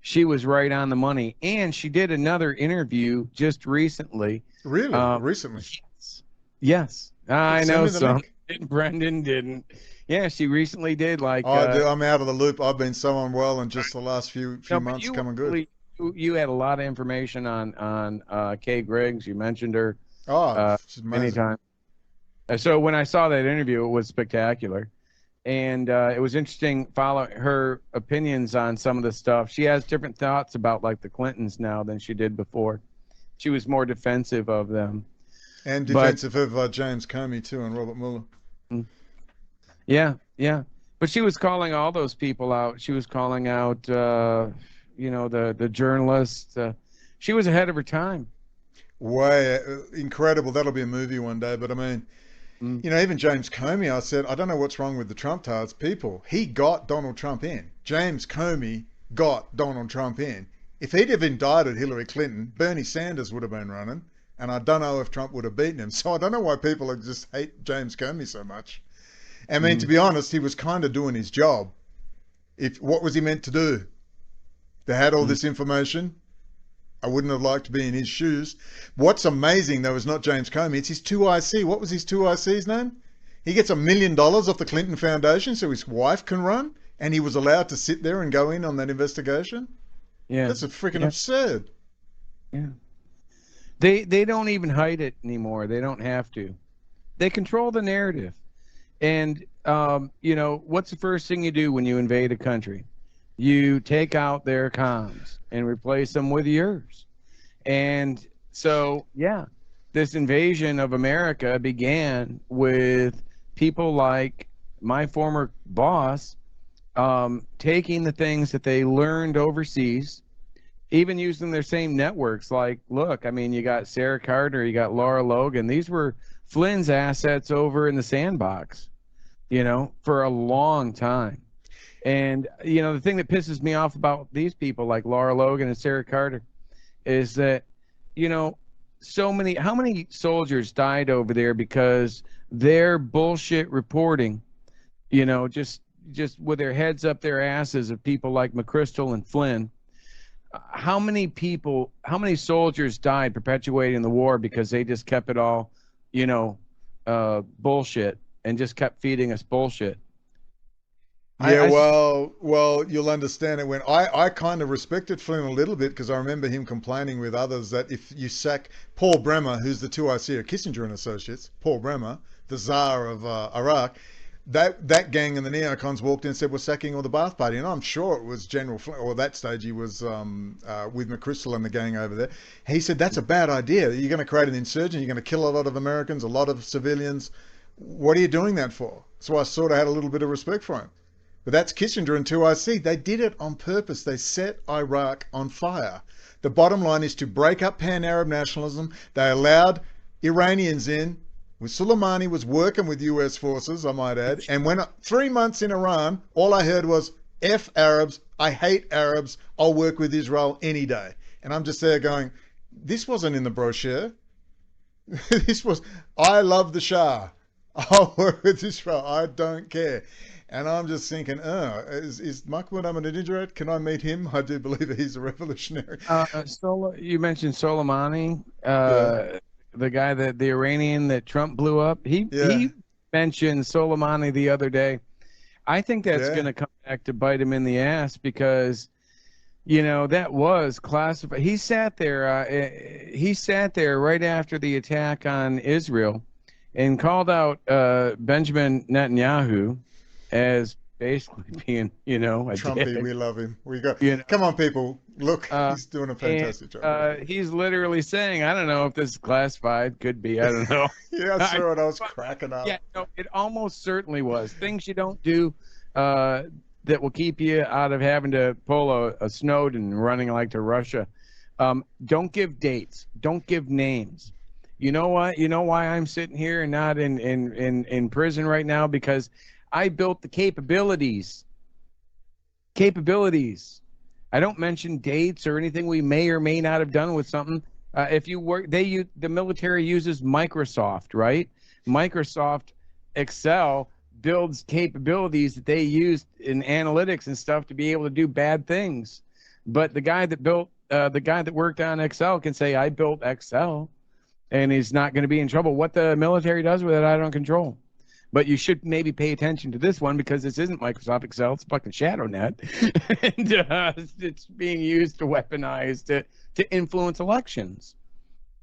she was right on the money. And she did another interview just recently. Really? Recently? Yes. I know some. link. Brendan didn't. Yeah, she recently did. I'm out of the loop. I've been so unwell in just the last few months coming good. You had a lot of information on Kay Griggs. You mentioned her many times. So when I saw that interview, it was spectacular. And it was interesting following her opinions on some of the stuff. She has different thoughts about like the Clintons now than she did before. She was more defensive of them. And defensive of James Comey too, and Robert Mueller. Yeah. But she was calling all those people out. She was calling out, the journalists. She was ahead of her time. Way incredible. That'll be a movie one day. But I mean, even James Comey, I said, I don't know what's wrong with the Trump-tards people. He got Donald Trump in. James Comey got Donald Trump in. If he'd have indicted Hillary Clinton, Bernie Sanders would have been running. And I don't know if Trump would have beaten him. So I don't know why people just hate James Comey so much. I mean, to be honest, he was kind of doing his job. What was he meant to do? They had all this information. I wouldn't have liked to be in his shoes. What's amazing, though, is not James Comey. It's his 2IC. What was his 2IC's name? He gets $1 million off the Clinton Foundation so his wife can run, and he was allowed to sit there and go in on that investigation? Yeah. That's a freaking absurd. Yeah. They don't even hide it anymore. They don't have to. They control the narrative. And, what's the first thing you do when you invade a country? You take out their comms and replace them with yours. And so, this invasion of America began with people like my former boss taking the things that they learned overseas, even using their same networks. Like, look, I mean, you got Sarah Carter, you got Laura Logan. These were Flynn's assets over in the sandbox, for a long time. And, the thing that pisses me off about these people like Laura Logan and Sarah Carter is that, how many soldiers died over there because their bullshit reporting, just with their heads up their asses of people like McChrystal and Flynn. How many soldiers died perpetuating the war because they just kept it all, bullshit, and just kept feeding us bullshit? Yeah, well, you'll understand it when I kind of respected Flynn a little bit, because I remember him complaining with others that if you sack Paul Bremer, who's the 2IC of Kissinger and Associates, Paul Bremer, the Tsar of Iraq, that gang and the neocons walked in and said, we're sacking all the Ba'ath Party. And I'm sure it was General Flynn, or at that stage he was with McChrystal and the gang over there. He said, that's a bad idea. You're going to create an insurgent. You're going to kill a lot of Americans, a lot of civilians. What are you doing that for? So I sort of had a little bit of respect for him. But that's Kissinger and 2IC. They did it on purpose. They set Iraq on fire. The bottom line is to break up pan-Arab nationalism. They allowed Iranians in Soleimani was working with U.S. forces, I might add, and when 3 months in Iran, all I heard was, F Arabs, I hate Arabs, I'll work with Israel any day. And I'm just there going, this wasn't in the brochure. This was, I love the Shah. I'll work with Israel, I don't care. And I'm just thinking, is Mahmoud Ahmadinejad, can I meet him? I do believe he's a revolutionary. You mentioned Soleimani. The guy the Iranian that Trump blew up, he mentioned Soleimani the other day. I think that's going to come back to bite him in the ass because, that was classified. He sat there right after the attack on Israel and called out Benjamin Netanyahu as basically being, a Trumpy, dick. we love him. We go. Come on, people. Look, he's doing a fantastic job. He's literally saying, I don't know if this is classified. Could be. I don't know. Yeah, I saw it. I was cracking up. Yeah, no, it almost certainly was. Things you don't do that will keep you out of having to pull a Snowden running like to Russia. Don't give dates. Don't give names. You know what? You know why I'm sitting here and not in prison right now? Because I built the capabilities. I don't mention dates or anything we may or may not have done with something. If you work, the military uses Microsoft, right? Microsoft Excel builds capabilities that they use in analytics and stuff to be able to do bad things. But the guy that worked on Excel can say, I built Excel, and he's not going to be in trouble. What the military does with it, I don't control. But you should maybe pay attention to this one because this isn't Microsoft Excel. It's fucking ShadowNet. And it's being used to weaponize to influence elections.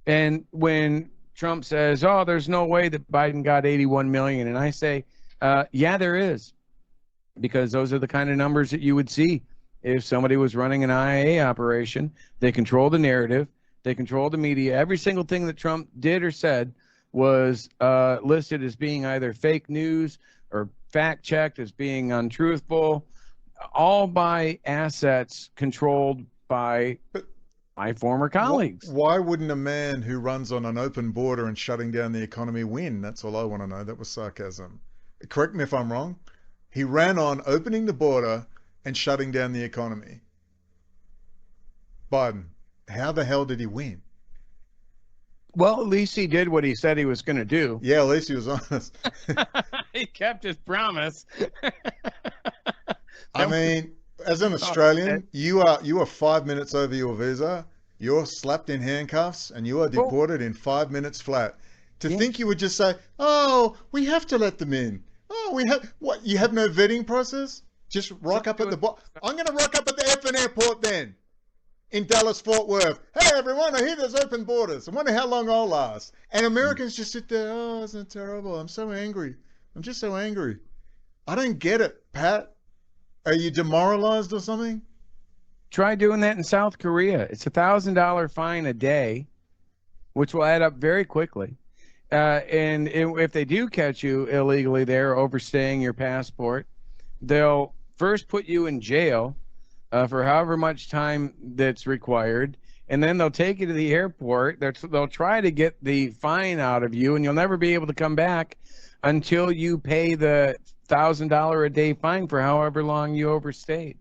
And when Trump says, there's no way that Biden got 81 million. And I say, yeah, there is. Because those are the kind of numbers that you would see if somebody was running an IA operation. They control the narrative. They control the media. Every single thing that Trump did or said was listed as being either fake news or fact-checked as being untruthful, all by assets controlled by my former colleagues. Why wouldn't a man who runs on an open border and shutting down the economy win? That's all I want to know. That was sarcasm. Correct me if I'm wrong. He ran on opening the border and shutting down the economy. Biden, how the hell did he win? Well, at least he did what he said he was going to do. Yeah, at least he was honest. He kept his promise. I mean, as an Australian, you are 5 minutes over your visa. You're slapped in handcuffs and you are deported in 5 minutes flat. To think you would just say, we have to let them in. What? You have no vetting process? Just rock up at the I'm going to rock up at the effing airport then. In Dallas, Fort Worth. Hey, everyone, I hear there's open borders. I wonder how long I'll last. And Americans just sit there, isn't it terrible? I'm so angry. I'm just so angry. I don't get it, Pat. Are you demoralized or something? Try doing that in South Korea. It's $1,000 fine a day, which will add up very quickly. And if they do catch you illegally there, overstaying your passport, they'll first put you in jail for however much time that's required, and then they'll take you to the airport. They'll try to get the fine out of you, and you'll never be able to come back until you pay the $1,000 a day fine for however long you overstayed,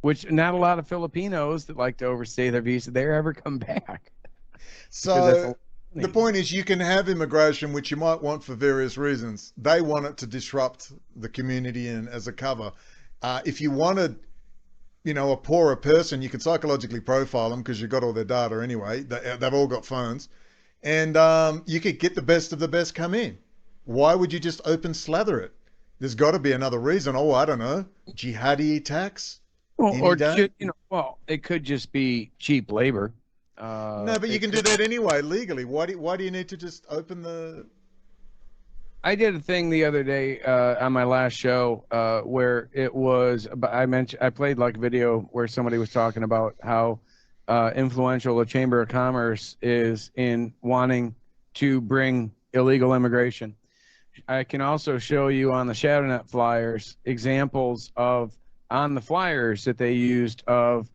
which not a lot of Filipinos that like to overstay their visa there ever come back. So the point is you can have immigration, which you might want for various reasons. They want it to disrupt the community and as a cover. If you wanted a poorer person, you can psychologically profile them because you've got all their data anyway. They've all got phones. And you could get the best of the best come in. Why would you just open slather it? There's got to be another reason. I don't know. Jihadi tax? It could just be cheap labor. No, but you can do that anyway, legally. Why do you need to just open the... I did a thing the other day on my last show where it was I played like a video where somebody was talking about how influential the Chamber of Commerce is in wanting to bring illegal immigration. I can also show you on the ShadowNet flyers examples of on the flyers that they used of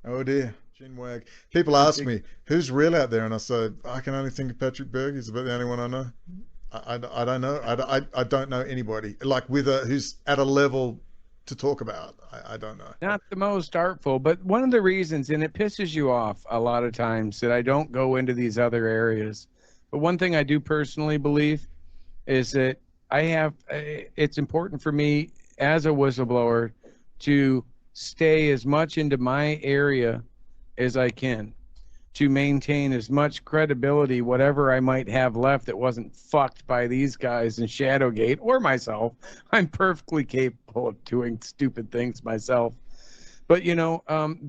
oh dear. Chinwag. People ask me, who's real out there? And I say, I can only think of Patrick Bergy. He's about the only one I know. I don't know. I don't know anybody like who's at a level to talk about. I don't know. Not the most artful, but one of the reasons, and it pisses you off a lot of times, that I don't go into these other areas. But one thing I do personally believe is that it's important for me as a whistleblower to stay as much into my area as I can, to maintain as much credibility, whatever I might have left that wasn't fucked by these guys in Shadowgate or myself. I'm perfectly capable of doing stupid things myself. But,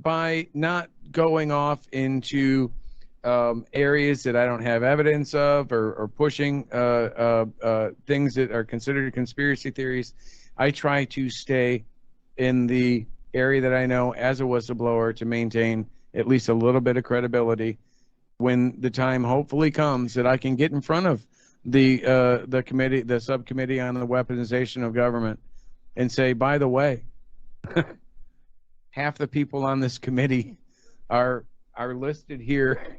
by not going off into areas that I don't have evidence of or pushing things that are considered conspiracy theories, I try to stay in the area that I know as a whistleblower to maintain at least a little bit of credibility when the time hopefully comes that I can get in front of the committee, the subcommittee on the weaponization of government, and say, by the way, half the people on this committee are listed here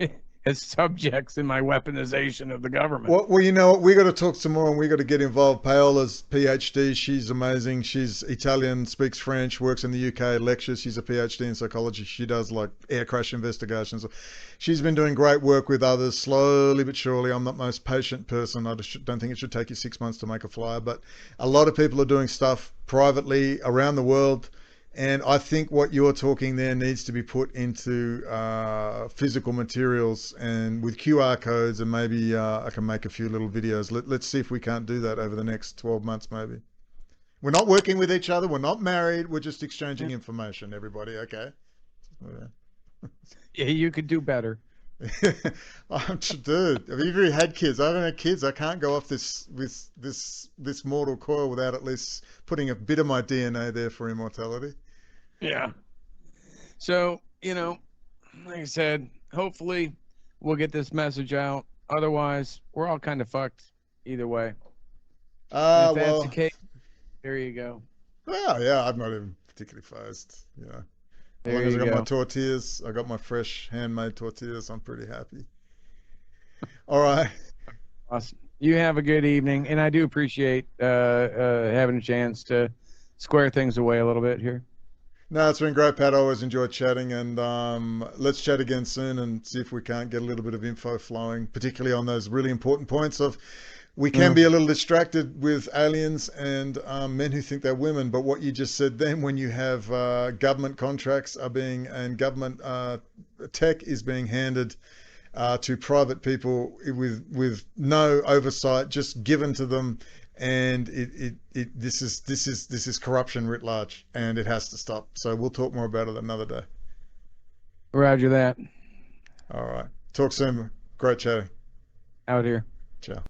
as subjects in my weaponization of the government. Well, you know what? We got to talk some more, and we got to get involved. Paola's PhD. She's amazing. She's Italian, speaks French, works in the UK, lectures. She's a PhD in psychology. She does like air crash investigations. She's been doing great work with others, slowly but surely. I'm not the most patient person. I just don't think it should take you 6 months to make a flyer, but a lot of people are doing stuff privately around the world. And I think what you're talking there needs to be put into physical materials and with QR codes, and maybe I can make a few little videos. Let's see if we can't do that over the next 12 months, maybe. We're not working with each other. We're not married. We're just exchanging information, everybody, okay? Yeah, you could do better. Dude, have you ever had kids? I haven't had kids. I can't go off this mortal coil without at least putting a bit of my DNA there for immortality. Yeah. So, like I said, hopefully we'll get this message out. Otherwise, we're all kind of fucked either way. If that's the case, there you go. Well, yeah, I'm not even particularly phased. As long as I got my tortillas, I got my fresh handmade tortillas, I'm pretty happy. All right. Awesome. You have a good evening, and I do appreciate having a chance to square things away a little bit here. No, it's been great, Pat. I always enjoyed chatting, and let's chat again soon and see if we can't get a little bit of info flowing, particularly on those really important points of we can be a little distracted with aliens and men who think they're women, but what you just said then, when you have government contracts and government tech is being handed to private people with no oversight, just given to them, and this is corruption writ large, and it has to stop. So we'll talk more about it another day. Roger that. All right. Talk soon. Great chatting. Out here. Ciao.